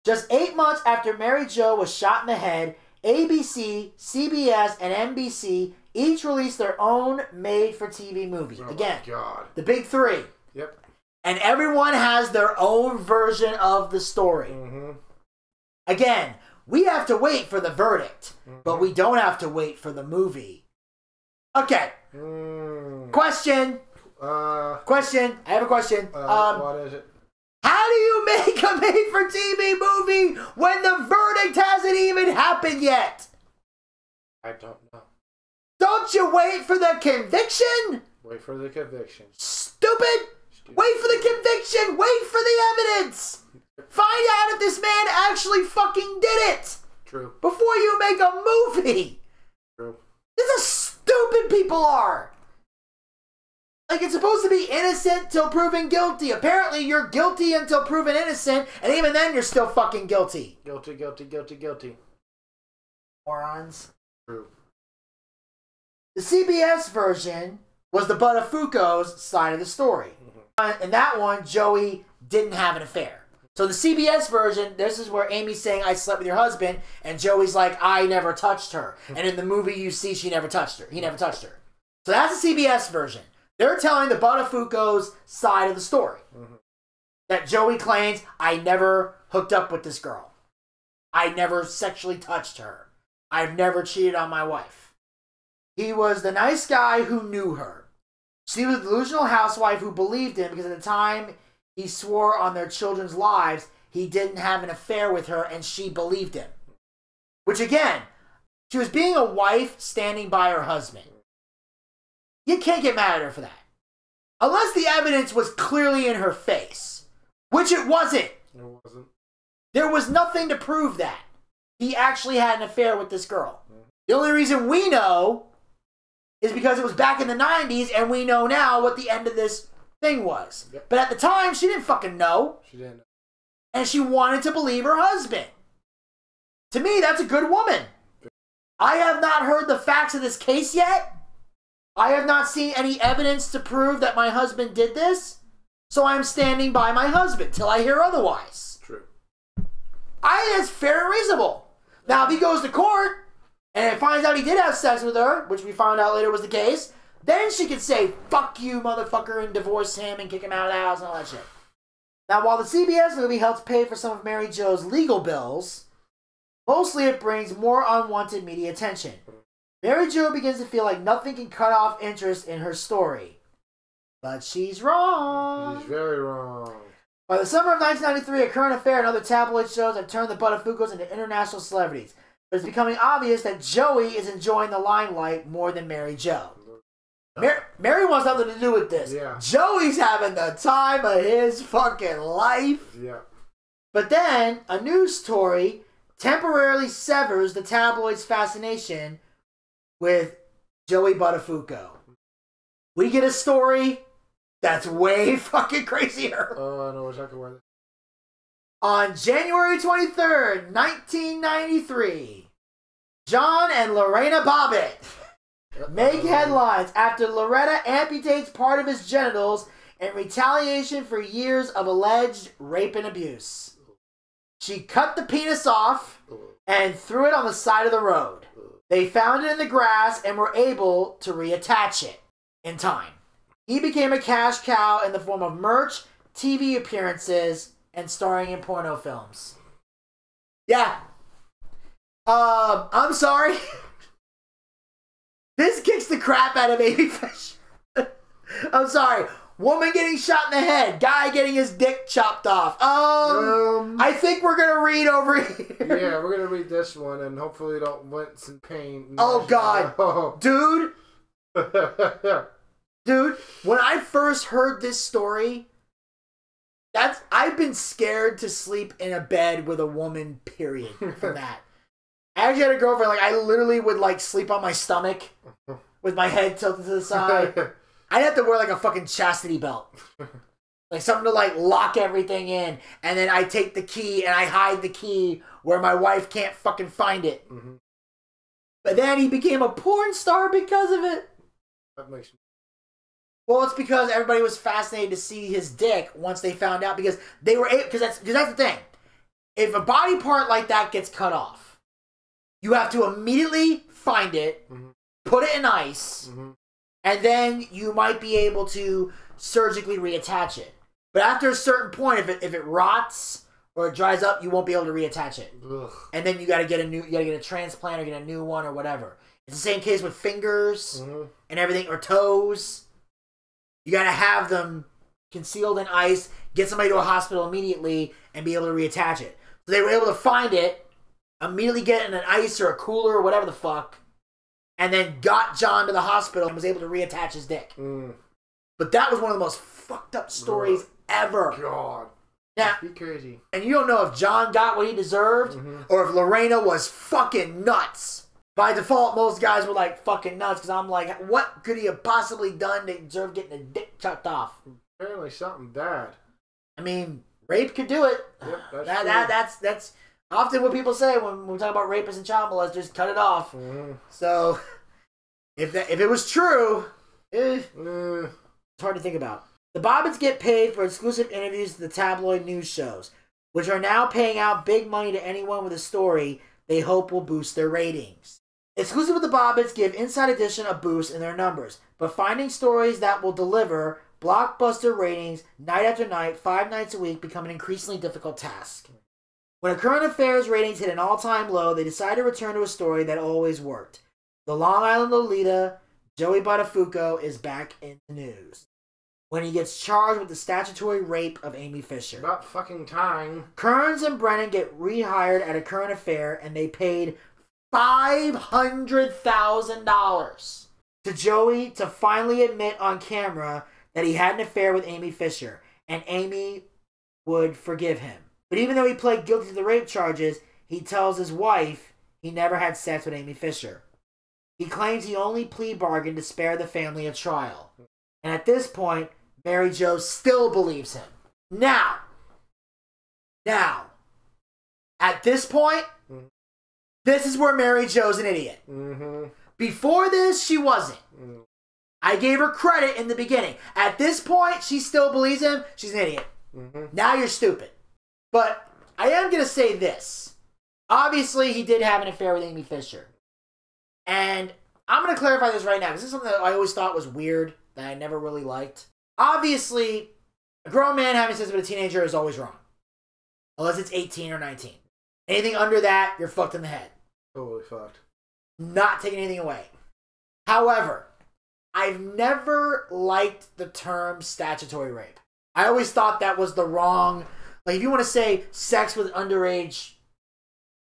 Just 8 months after Mary Jo was shot in the head, ABC, CBS, and NBC each released their own made-for-TV movie. Oh Again, my God. The big three. Yep. And everyone has their own version of the story. Mm-hmm. Again, we have to wait for the verdict, but we don't have to wait for the movie. Okay. Question. Question. I have a question. What is it? How do you make a made-for-TV movie when the verdict hasn't even happened yet? I don't know. Don't you wait for the conviction? Wait for the conviction. Stupid! Wait for the conviction! Wait for the evidence! Find out if this man actually fucking did it! True. Before you make a movie! True. This is how stupid people are! Like, it's supposed to be innocent till proven guilty. Apparently, you're guilty until proven innocent, and even then, you're still fucking guilty. Guilty, guilty, guilty, guilty. Morons. True. The CBS version was the Buttafuoco's side of the story. Mm-hmm. In that one, Joey didn't have an affair. So the CBS version, this is where Amy's saying, I slept with your husband, and Joey's like, I never touched her. And in the movie, you see she never touched her. He never touched her. So that's the CBS version. They're telling the Buttafuoco's side of the story. Mm-hmm. That Joey claims, I never hooked up with this girl. I never sexually touched her. I've never cheated on my wife. He was the nice guy who knew her. She was a delusional housewife who believed him because at the time he swore on their children's lives he didn't have an affair with her, and she believed him. Which again, she was being a wife standing by her husband. You can't get mad at her for that. Unless the evidence was clearly in her face. Which it wasn't. It wasn't. There was nothing to prove that he actually had an affair with this girl. Mm-hmm. The only reason we know is because it was back in the 90s, and we know now what the end of this thing was. Yep. But at the time, she didn't fucking know. She didn't know. And she wanted to believe her husband. To me, that's a good woman. I have not heard the facts of this case yet. I have not seen any evidence to prove that my husband did this. So I'm standing by my husband till I hear otherwise. True. I think it's fair and reasonable. Now, if he goes to court and it finds out he did have sex with her, which we found out later was the case, then she could say, fuck you, motherfucker, and divorce him and kick him out of the house and all that shit. Now, while the CBS movie helps pay for some of Mary Jo's legal bills, mostly it brings more unwanted media attention. Mary Jo begins to feel like nothing can cut off interest in her story. But she's wrong. She's very wrong. By the summer of 1993, A Current Affair and other tabloid shows have turned the Buttafuocos into international celebrities. But it's becoming obvious that Joey is enjoying the limelight more than Mary Jo. Mary wants nothing to do with this. Yeah. Joey's having the time of his fucking life. Yeah. But then, a news story temporarily severs the tabloid's fascination with Joey Buttafuoco. We get a story That's way fucking crazier. Oh, I know exactly where. On January 23rd, 1993, John and Lorena Bobbitt make headlines after Loretta amputates part of his genitals in retaliation for years of alleged rape and abuse. She cut the penis off and threw it on the side of the road. They found it in the grass and were able to reattach it in time. He became a cash cow in the form of merch, TV appearances, and starring in porno films. Yeah. I'm sorry. This kicks the crap out of Amy Fisher. I'm sorry. Woman getting shot in the head. Guy getting his dick chopped off. I think we're going to read over here. Yeah, we're going to read this one and hopefully don't wince in pain. Oh, God. Dude. Dude, when I first heard this story, I've been scared to sleep in a bed with a woman, period, from that. I actually had a girlfriend, like, I literally would, like, sleep on my stomach with my head tilted to the side. I'd have to wear, like, a fucking chastity belt. Like, something to, like, lock everything in. And then I take the key and I hide the key where my wife can't fucking find it. Mm-hmm. But then he became a porn star because of it. That makes me... Well, it's because everybody was fascinated to see his dick once they found out, because they were able, because that's the thing. If a body part like that gets cut off, you have to immediately find it, mm-hmm. put it in ice, mm-hmm. and then you might be able to surgically reattach it. But after a certain point, if it rots or it dries up, you won't be able to reattach it. Ugh. And then you gotta get a transplant or get a new one or whatever. It's the same case with fingers mm-hmm. and everything, or toes. You gotta have them concealed in ice, get somebody to a hospital immediately, and be able to reattach it. So they were able to find it, immediately get it in an ice or a cooler or whatever the fuck, and then got John to the hospital and was able to reattach his dick. Mm. But that was one of the most fucked up stories ever. God. Yeah. Be crazy. And you don't know if John got what he deserved mm-hmm. or if Lorena was fucking nuts. By default, most guys were like fucking nuts, because I'm like, what could he have possibly done to deserve getting a dick chopped off? Apparently something bad. I mean, rape could do it. Yep, that's often what people say when we talk about rapists and child molesters, cut it off. Mm-hmm. So, if it was true, it's hard to think about. The Bobbitts get paid for exclusive interviews to the tabloid news shows, which are now paying out big money to anyone with a story they hope will boost their ratings. Exclusive with the Bobbitts give Inside Edition a boost in their numbers, but finding stories that will deliver blockbuster ratings night after night, 5 nights a week, become an increasingly difficult task. When a current affairs ratings hit an all-time low, they decide to return to a story that always worked. The Long Island Lolita, Joey Buttafuoco, is back in the news when he gets charged with the statutory rape of Amy Fisher. About fucking time. Kearns and Brennan get rehired at a current affair, and they paid $500,000 to Joey to finally admit on camera that he had an affair with Amy Fisher, and Amy would forgive him. But even though he pled guilty to the rape charges, he tells his wife he never had sex with Amy Fisher. He claims he only plea bargained to spare the family a trial. And at this point, Mary Jo still believes him. Now, at this point, mm-hmm. this is where Mary Jo's an idiot. Mm-hmm. Before this, she wasn't. Mm-hmm. I gave her credit in the beginning. At this point, she still believes him. She's an idiot. Mm-hmm. Now you're stupid. But I am going to say this. Obviously, he did have an affair with Amy Fisher. And I'm going to clarify this right now, because this is something that I always thought was weird, that I never really liked. Obviously, a grown man having sex with a teenager is always wrong. Unless it's 18 or 19. Anything under that, you're fucked in the head. Totally fucked. Not taking anything away. However, I've never liked the term statutory rape. I always thought that was the wrong... Like, if you want to say sex with underage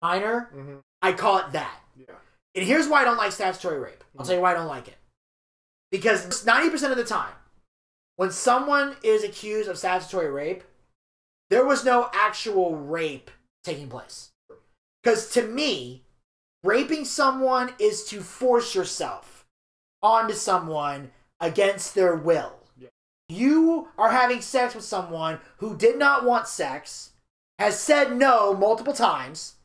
minor, mm-hmm. I call it that. Yeah. And here's why I don't like statutory rape. I'll tell you why I don't like it. Because 90% of the time, when someone is accused of statutory rape, there was no actual rape taking place. Because to me, raping someone is to force yourself onto someone against their will. Yeah. You are having sex with someone who did not want sex, has said no multiple times,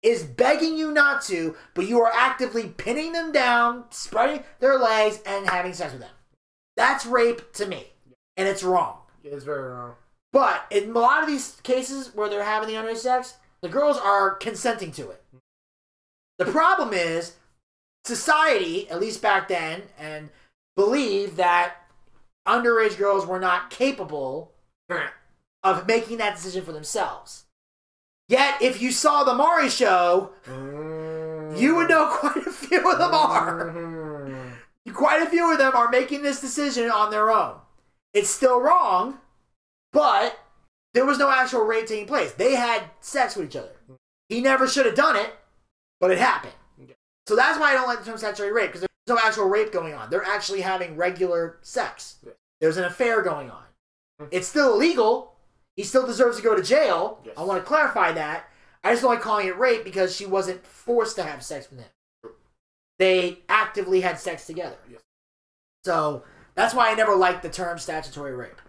is begging you not to, but you are actively pinning them down, spreading their legs, and having sex with them. That's rape to me. And it's wrong. It's very wrong. But in a lot of these cases where they're having the underage sex, the girls are consenting to it. The problem is, society, at least back then, and believed that underage girls were not capable of making that decision for themselves. Yet, if you saw the Maury show, you would know quite a few of them are. Quite a few of them are making this decision on their own. It's still wrong, but there was no actual rape taking place. They had sex with each other. He never should have done it, but it happened. So that's why I don't like the term statutory rape, because there's no actual rape going on. They're actually having regular sex. There's an affair going on. It's still illegal. He still deserves to go to jail. Yes. I want to clarify that. I just don't like calling it rape because she wasn't forced to have sex with him. They actively had sex together. Yes. So that's why I never liked the term statutory rape.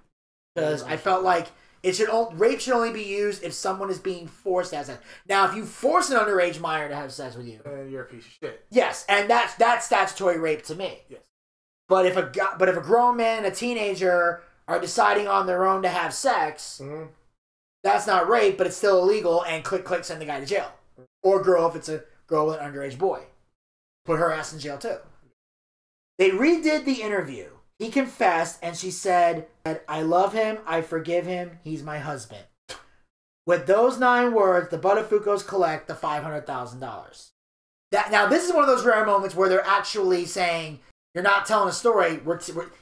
Because I felt like rape should only be used if someone is being forced to have sex. Now, if you force an underage minor to have sex with you, you're a piece of shit. Yes, and that's statutory rape to me. Yes. But if a grown man and a teenager are deciding on their own to have sex, that's not rape, but it's still illegal, and click, send the guy to jail. Or girl, if it's a girl with an underage boy. Put her ass in jail, too. They redid the interview. He confessed, and she said, I love him, I forgive him, he's my husband. With those 9 words, the Buttafuoco's collect the $500,000. Now, this is one of those rare moments where they're actually saying, you're not telling a story,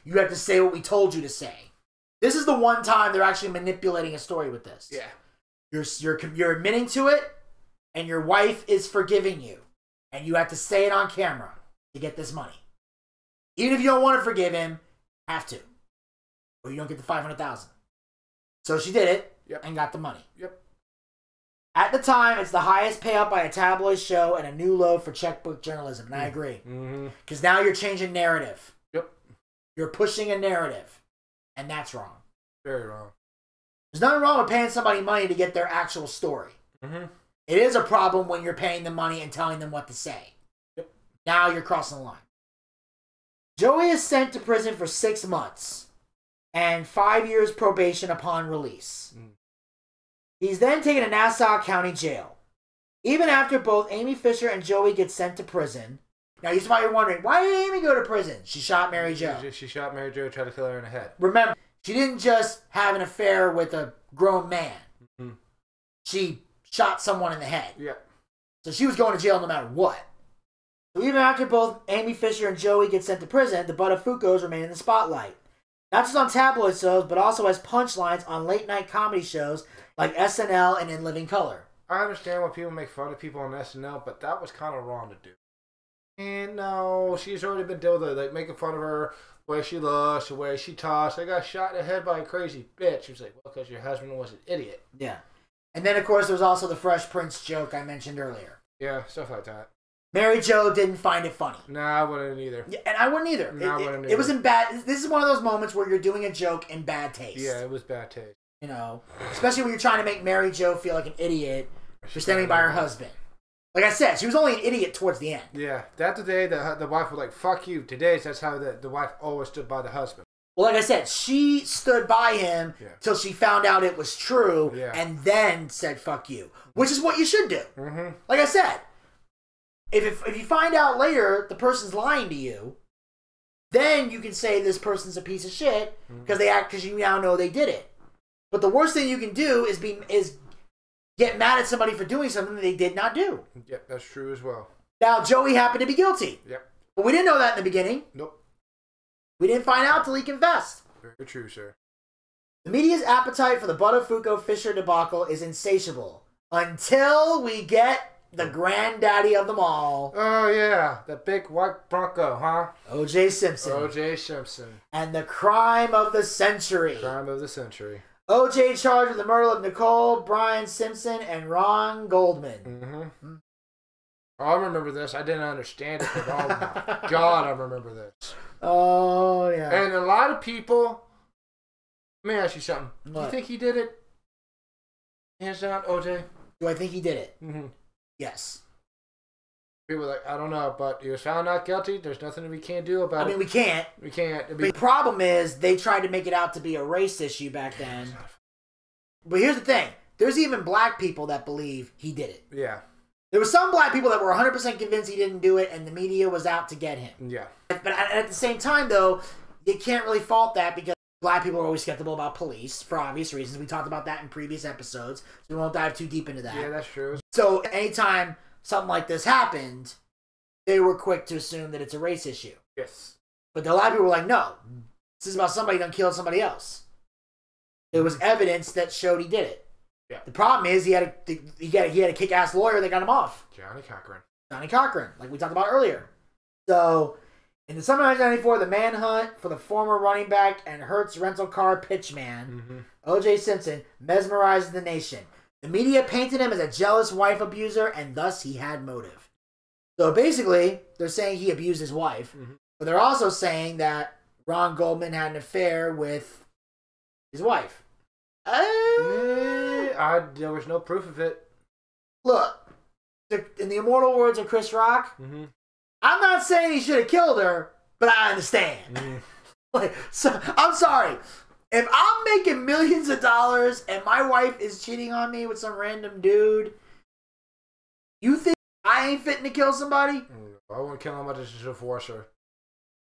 you have to say what we told you to say. This is the one time they're actually manipulating a story with this. Yeah. You're admitting to it, and your wife is forgiving you. And you have to say it on camera to get this money. Even if you don't want to forgive him, have to. Or you don't get the $500,000. So she did it and got the money. Yep. At the time, it's the highest payout by a tabloid show and a new low for checkbook journalism. And I agree. Because now you're changing narrative. Yep. You're pushing a narrative. And that's wrong. Very wrong. There's nothing wrong with paying somebody money to get their actual story. It is a problem when you're paying them money and telling them what to say. Yep. Now you're crossing the line. Joey is sent to prison for 6 months and 5 years probation upon release. He's then taken to Nassau County Jail. Even after both Amy Fisher and Joey get sent to prison. Now, you're probably wondering, why did Amy go to prison? She shot Mary Jo. She shot Mary Jo, tried to kill her in the head. Remember, she didn't just have an affair with a grown man. She shot someone in the head. Yeah. So she was going to jail no matter what. So even after both Amy Fisher and Joey get sent to prison, the Buttafuocos remain in the spotlight. Not just on tabloid shows, but also as punchlines on late-night comedy shows like SNL and In Living Color. I understand why people make fun of people on SNL, but that was kind of wrong to do. And no, she's already been dealt with, like, making fun of her, the way she looks, the way she talks. I got shot in the head by a crazy bitch. She was like, well, because your husband was an idiot. Yeah. And then, of course, there was also the Fresh Prince joke I mentioned earlier. Yeah, stuff like that. Mary Jo didn't find it funny. Nah, I wouldn't either. Yeah, and I wouldn't either. Nah, I wouldn't either. It was in bad... This is one of those moments where you're doing a joke in bad taste. Yeah, it was bad taste. You know, especially when you're trying to make Mary Jo feel like an idiot for standing by her husband. Like I said, she was only an idiot towards the end. Yeah, that's the day the wife was like, fuck you. Today, that's how the wife always stood by the husband. Well, like I said, she stood by him till she found out it was true and then said, fuck you. Which is what you should do. Like I said, if you find out later the person's lying to you, then you can say this person's a piece of shit because you now know they did it. But the worst thing you can do is get mad at somebody for doing something that they did not do. Yep, that's true as well. Now, Joey happened to be guilty. Yep. But we didn't know that in the beginning. Nope. We didn't find out till he confessed. Very true, sir. The media's appetite for the Buttafuoco-Fisher debacle is insatiable until we get the granddaddy of them all. Oh, yeah. The big white Bronco, huh? O.J. Simpson. O.J. Simpson. And the crime of the century. Crime of the century. O.J. charged with the murder of Nicole, Brian Simpson, and Ron Goldman. I remember this. I didn't understand it, but oh my God, I remember this. Oh, yeah. And a lot of people Let me ask you something. What? Do you think he did it? Hands down, OJ? Do I think he did it? Mm-hmm. Yes. People were like, I don't know, but he was found not guilty. There's nothing we can't do about it. I mean, we can't. We can't. The problem is they tried to make it out to be a race issue back then. But here's the thing. There's even black people that believe he did it. Yeah. There were some black people that were 100% convinced he didn't do it, and the media was out to get him. Yeah. But at the same time, though, you can't really fault that because black people are always skeptical about police for obvious reasons. We talked about that in previous episodes, so we won't dive too deep into that. Yeah, that's true. So anytime something like this happened, they were quick to assume that it's a race issue. Yes. But a lot of people were like, no, this is about somebody done killed somebody else. There was evidence that showed he did it. Yeah. The problem is he had a kick-ass lawyer that got him off. Johnny Cochran, like we talked about earlier. So, in the summer of 1994, the manhunt for the former running back and Hertz rental car pitchman, O.J. Simpson, mesmerized the nation. The media painted him as a jealous wife abuser, and thus he had motive. So basically, they're saying he abused his wife, but they're also saying that Ron Goldman had an affair with his wife. There was no proof of it. Look, in the immortal words of Chris Rock, I'm not saying he should have killed her, but I understand. So I'm sorry. If I'm making millions of dollars and my wife is cheating on me with some random dude, you think I ain't fitting to kill somebody? I wouldn't kill him. I just divorce her.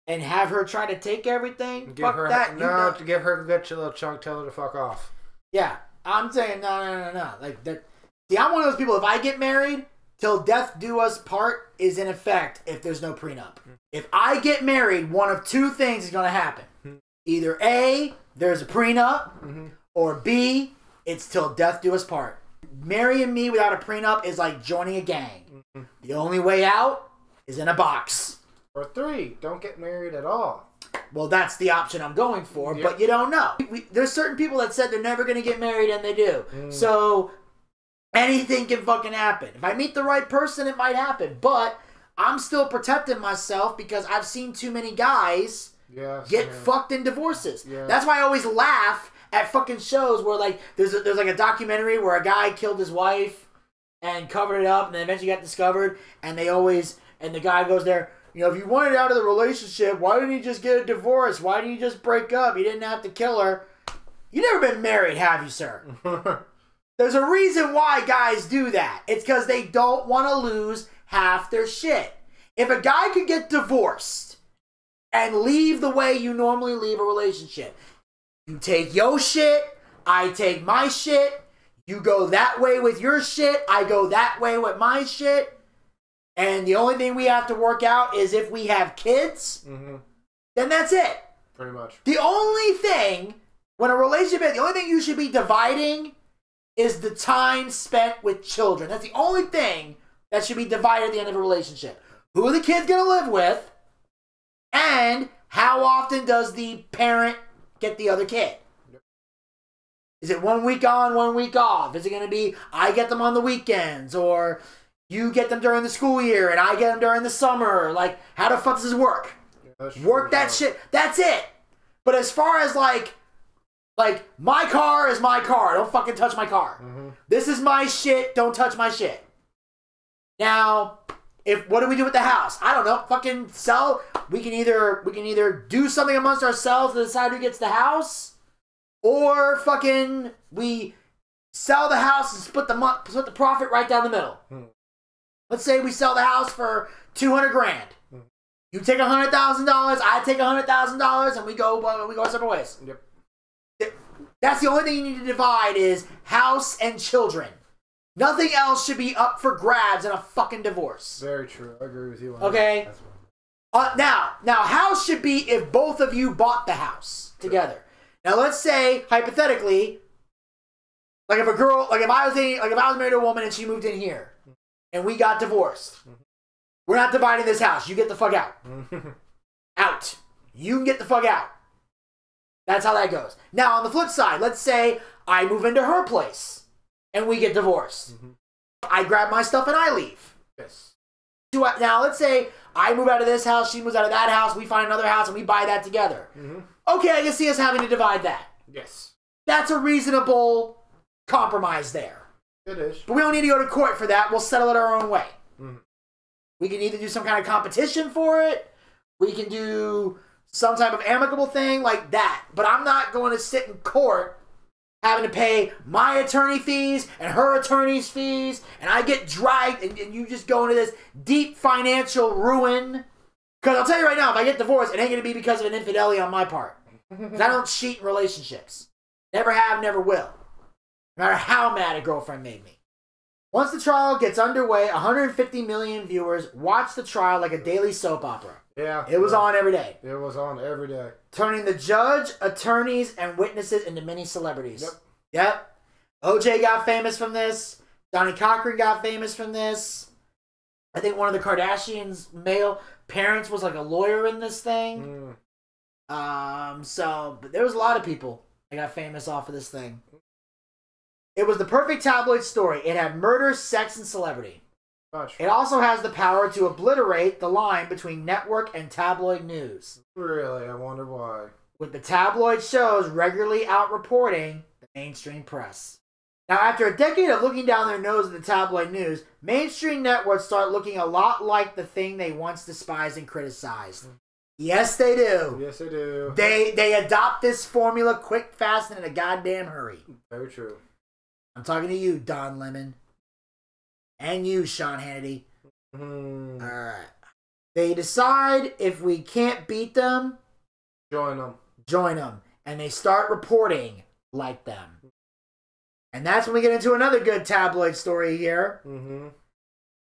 And have her try to take everything? Give fuck her, that. No, to give her a good little chunk, tell her to fuck off. Yeah, I'm saying no. Like that. See, I'm one of those people. If I get married, till death do us part is in effect if there's no prenup. If I get married, one of two things is going to happen. Either A, there's a prenup, or B, it's till death do us part. Marrying me without a prenup is like joining a gang. The only way out is in a box. Or 3, don't get married at all. Well, that's the option I'm going for, but you don't know. There's certain people that said they're never going to get married, and they do. So anything can fucking happen. If I meet the right person, it might happen. But I'm still protecting myself because I've seen too many guys get fucked in divorces. That's why I always laugh at fucking shows where like there's like a documentary where a guy killed his wife and covered it up, and then eventually got discovered, and the guy goes there. You know, if you wanted out of the relationship, why didn't you just get a divorce? Why didn't you just break up? You didn't have to kill her. You never been married, have you, sir? There's a reason why guys do that. It's because they don't want to lose half their shit. If a guy could get divorced and leave the way you normally leave a relationship, you take your shit, I take my shit, you go that way with your shit, I go that way with my shit, and the only thing we have to work out is if we have kids, then that's it. Pretty much. The only thing, when a relationship, the only thing you should be dividing is the time spent with children. That's the only thing that should be divided at the end of a relationship. Who are the kids going to live with? And how often does the parent get the other kid? Is it 1 week on, 1 week off? Is it going to be, I get them on the weekends, or you get them during the school year and I get them during the summer? Like, how the fuck does this work? Work that shit. That's it. But as far as like my car is my car. Don't fucking touch my car. This is my shit. Don't touch my shit. Now, what do we do with the house? I don't know. Fucking sell. We can either do something amongst ourselves to decide who gets the house, or fucking we sell the house and split the profit right down the middle. Let's say we sell the house for $200,000. You take $100,000, I take $100,000, and we go our separate ways. That's the only thing you need to divide is house and children. Nothing else should be up for grabs in a fucking divorce. Very true. I agree with you on okay? that. Now, house should be if both of you bought the house together. Now, let's say, hypothetically, like if I was married to a woman and she moved in here, and we got divorced. We're not dividing this house. You get the fuck out. Out. You can get the fuck out. That's how that goes. Now, on the flip side, let's say I move into her place and we get divorced. I grab my stuff and I leave. Yes. Now, let's say I move out of this house, she moves out of that house, we find another house and we buy that together. Okay, I can see us having to divide that. Yes. That's a reasonable compromise there. It is. But we don't need to go to court for that. We'll settle it our own way. Mm. We can either do some kind of competition for it. We can do some type of amicable thing like that. But I'm not going to sit in court having to pay my attorney fees and her attorney's fees, and I get dragged, and you just go into this deep financial ruin. Because I'll tell you right now, if I get divorced, it ain't going to be because of an infidelity on my part. Because I don't cheat in relationships. Never have, never will. No matter how mad a girlfriend made me. Once the trial gets underway, 150 million viewers watch the trial like a daily soap opera. Yeah. It was on every day. It was on every day. Turning the judge, attorneys, and witnesses into mini celebrities. Yep. OJ got famous from this. Donnie Cochran got famous from this. I think one of the Kardashians' male parents was like a lawyer in this thing. But there was a lot of people that got famous off of this thing. It was the perfect tabloid story. It had murder, sex, and celebrity. It also has the power to obliterate the line between network and tabloid news. Really? I wonder why. With the tabloid shows regularly out-reporting the mainstream press. Now, after a decade of looking down their nose at the tabloid news, mainstream networks start looking a lot like the thing they once despised and criticized. Yes, they do. Yes, they do. They adopt this formula quick, fast, and in a goddamn hurry. Very true. I'm talking to you, Don Lemon. And you, Sean Hannity. Alright. They decide if we can't beat them, join them. Join them. And they start reporting like them. And that's when we get into another good tabloid story here.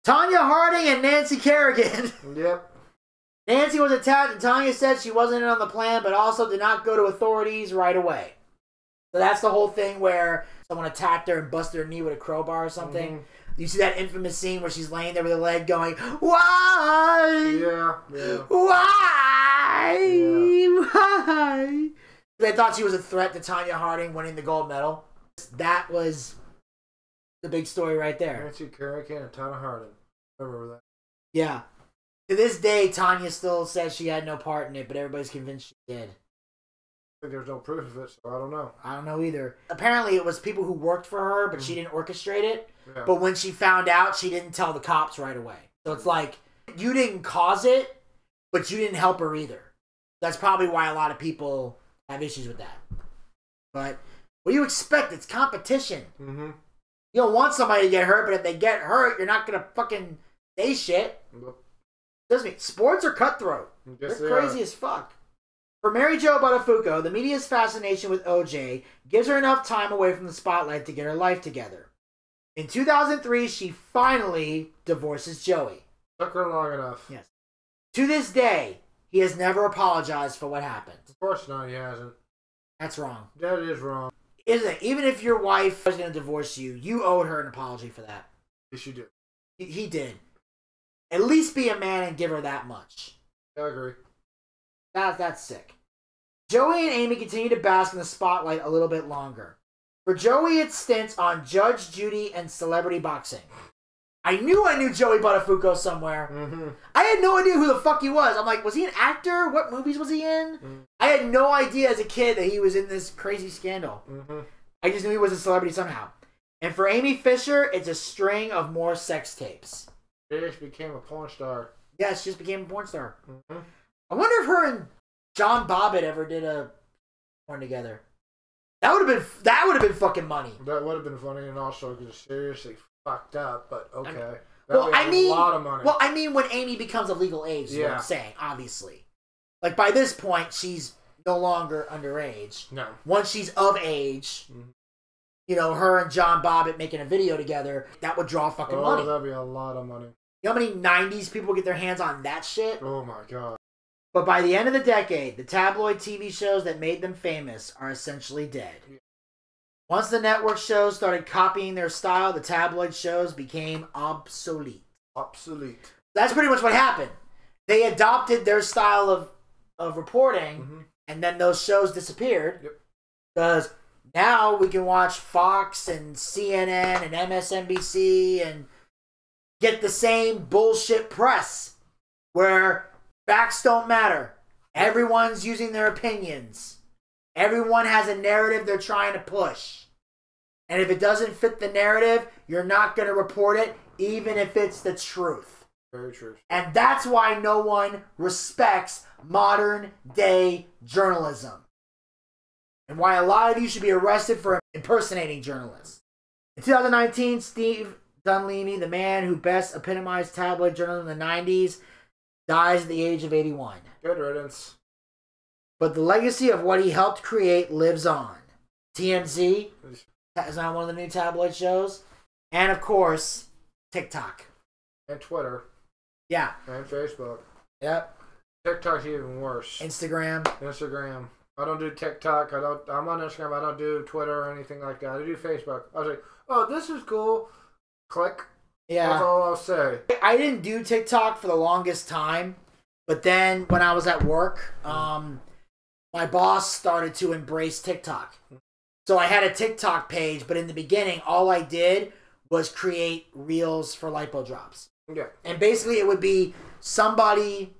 Tanya Harding and Nancy Kerrigan. Yep. Nancy was attacked, and Tanya said she wasn't in on the plan, but also did not go to authorities right away. So that's the whole thing where someone attacked her and busted her knee with a crowbar or something. You see that infamous scene where she's laying there with her leg going, why? Yeah. Why? Yeah. Why? They thought she was a threat to Tanya Harding winning the gold medal. That was the big story right there. Nancy Kerrigan and Tanya Harding. Remember that? Yeah. To this day, Tanya still says she had no part in it, but everybody's convinced she did. I think there's no proof of it, so I don't know. I don't know either. Apparently, it was people who worked for her, but she didn't orchestrate it. Yeah. But when she found out, she didn't tell the cops right away. So it's like, you didn't cause it, but you didn't help her either. That's probably why a lot of people have issues with that. But what do you expect? It's competition. You don't want somebody to get hurt, but if they get hurt, you're not going to fucking say shit. Doesn't mean sports are cutthroat. Yes, They're crazy as fuck. For Mary Jo Buttafuoco, the media's fascination with OJ gives her enough time away from the spotlight to get her life together. In 2003, she finally divorces Joey. Took her long enough. Yes. To this day, he has never apologized for what happened. Of course not, he hasn't. That's wrong. That is wrong. Isn't it? Even if your wife was going to divorce you, you owed her an apology for that. Yes, you do. He did. At least be a man and give her that much. I agree. That's sick. Joey and Amy continue to bask in the spotlight a little bit longer. For Joey, it's stints on Judge Judy and celebrity boxing. I knew Joey Buttafuoco somewhere. I had no idea who the fuck he was. I'm like, was he an actor? What movies was he in? I had no idea as a kid that he was in this crazy scandal. I just knew he was a celebrity somehow. And for Amy Fisher, it's a string of more sex tapes. She just became a porn star. Yeah, she just became a porn star. I wonder if her and John Bobbitt ever did a porn together. That would have been fucking money. That would have been funny, and also because it's seriously fucked up. But okay, a lot of money. Well, I mean, when Amy becomes of legal age, is what I'm saying. Obviously, like by this point, she's no longer underage. No. Once she's of age, you know, her and John Bobbitt making a video together, that would draw fucking money. That'd be a lot of money. You know how many 90s people get their hands on that shit? Oh my god. But by the end of the decade, the tabloid TV shows that made them famous are essentially dead. Once the network shows started copying their style, the tabloid shows became obsolete. Obsolete. That's pretty much what happened. They adopted their style of reporting, and then those shows disappeared. Because now we can watch Fox and CNN and MSNBC and get the same bullshit press where facts don't matter. Everyone's using their opinions. Everyone has a narrative they're trying to push. And if it doesn't fit the narrative, you're not going to report it, even if it's the truth. Very true. And that's why no one respects modern day journalism. And why a lot of you should be arrested for impersonating journalists. In 2019, Steve Dunleavy, the man who best epitomized tabloid journalism in the 90s, dies at the age of 81. Good riddance. But the legacy of what he helped create lives on. TMZ is now one of the new tabloid shows. And, of course, TikTok. And Twitter. Yeah. And Facebook. Yep. TikTok's even worse. Instagram. I don't do TikTok. I'm on Instagram. I don't do Twitter or anything like that. I do Facebook. I was like, oh, this is cool. Click. Yeah. That's all I'll say. I didn't do TikTok for the longest time. But then when I was at work, my boss started to embrace TikTok. So I had a TikTok page, but in the beginning, all I did was create reels for lipo drops. Yeah. And basically it would be somebody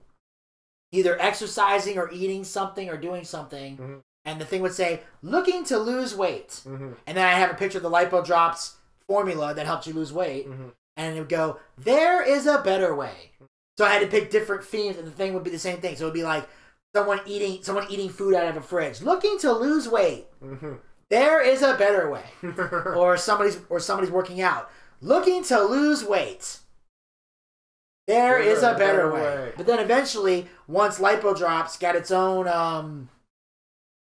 either exercising or eating something or doing something. Mm-hmm. And the thing would say, looking to lose weight. Mm-hmm. And then I have a picture of the lipo drops formula that helps you lose weight. Mm-hmm. And it would go, there is a better way. So I had to pick different themes, and the thing would be the same thing. So it would be like someone eating food out of a fridge, looking to lose weight. Mm-hmm. There is a better way. or somebody's working out, looking to lose weight. There is a better way. But then eventually, once Lipo Drops got its own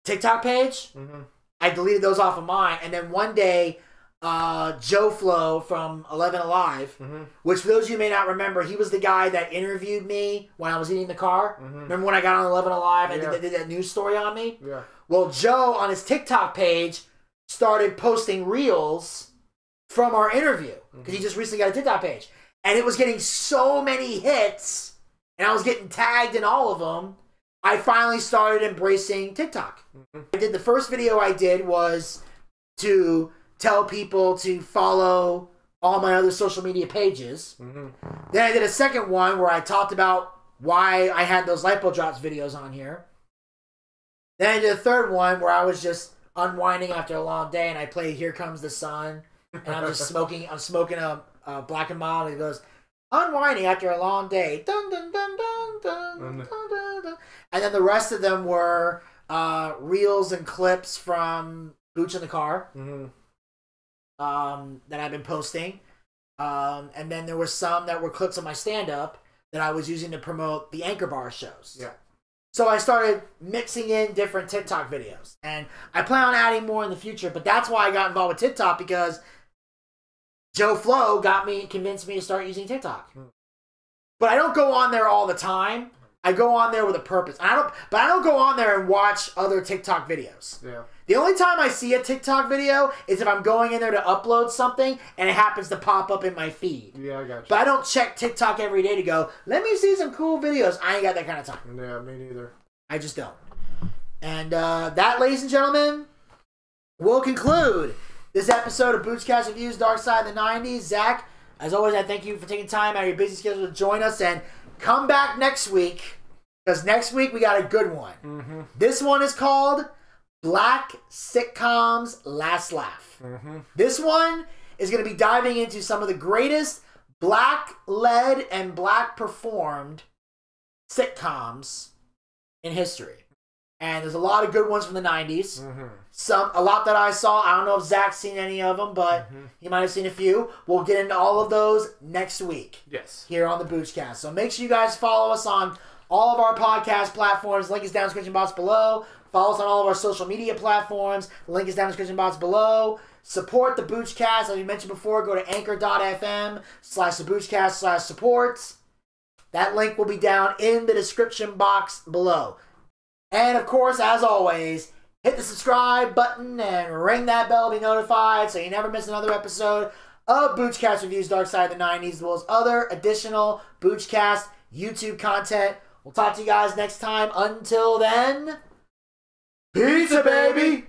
TikTok page, mm-hmm. I deleted those off of mine. And then one day, Joe Flo from 11 Alive, mm-hmm. which for those of you who may not remember, he was the guy that interviewed me when I was eating the car. Mm-hmm. Remember when I got on 11 Alive and did that news story on me? Yeah. Well, Joe, on his TikTok page, started posting reels from our interview. Because he just recently got a TikTok page. And it was getting so many hits, and I was getting tagged in all of them, I finally started embracing TikTok. Mm-hmm. The first video I did was to tell people to follow all my other social media pages. Mm-hmm. Then I did a second one where I talked about why I had those Lipo Drops videos on here. Then I did a third one where I was just unwinding after a long day, and I played Here Comes the Sun, and I'm just smoking a Black and Mild, and it goes, unwinding after a long day. Dun, dun, dun, dun, dun, dun, dun, dun. And then the rest of them were reels and clips from Booch in the Car. Mm-hmm. That I've been posting. And then there were some that were clips of my stand-up that I was using to promote the Anchor Bar shows. Yeah. So I started mixing in different TikTok videos. And I plan on adding more in the future, but that's why I got involved with TikTok, because Joe Flo convinced me to start using TikTok. But I don't go on there all the time. I go on there with a purpose. I don't go on there and watch other TikTok videos. Yeah. The only time I see a TikTok video is if I'm going in there to upload something and it happens to pop up in my feed. Yeah, I got you. But I don't check TikTok every day to go, let me see some cool videos. I ain't got that kind of time. Yeah, me neither. I just don't. And that, ladies and gentlemen, will conclude this episode of Boochcast Reviews Darkside the 90s. Zach, as always, I thank you for taking time out of your busy schedule to join us, and come back next week, because next week we got a good one. Mm-hmm. This one is called Black Sitcoms Last Laugh. Mm-hmm. This one is going to be diving into some of the greatest black-led and black-performed sitcoms in history. And there's a lot of good ones from the 90s. Mm-hmm. A lot that I saw. I don't know if Zach's seen any of them, but he might have seen a few. We'll get into all of those next week. Yes. Here on the Boochcast. So make sure you guys follow us on all of our podcast platforms. Link is down in the description box below. Follow us on all of our social media platforms. The link is down in the description box below. Support the Boochcast. As we mentioned before, go to anchor.fm/theboochcast/support. That link will be down in the description box below. And of course, as always, hit the subscribe button and ring that bell to be notified so you never miss another episode of Boochcast Reviews Darkside of the 90s, as well as other additional Boochcast YouTube content. We'll talk to you guys next time. Until then, pizza, baby!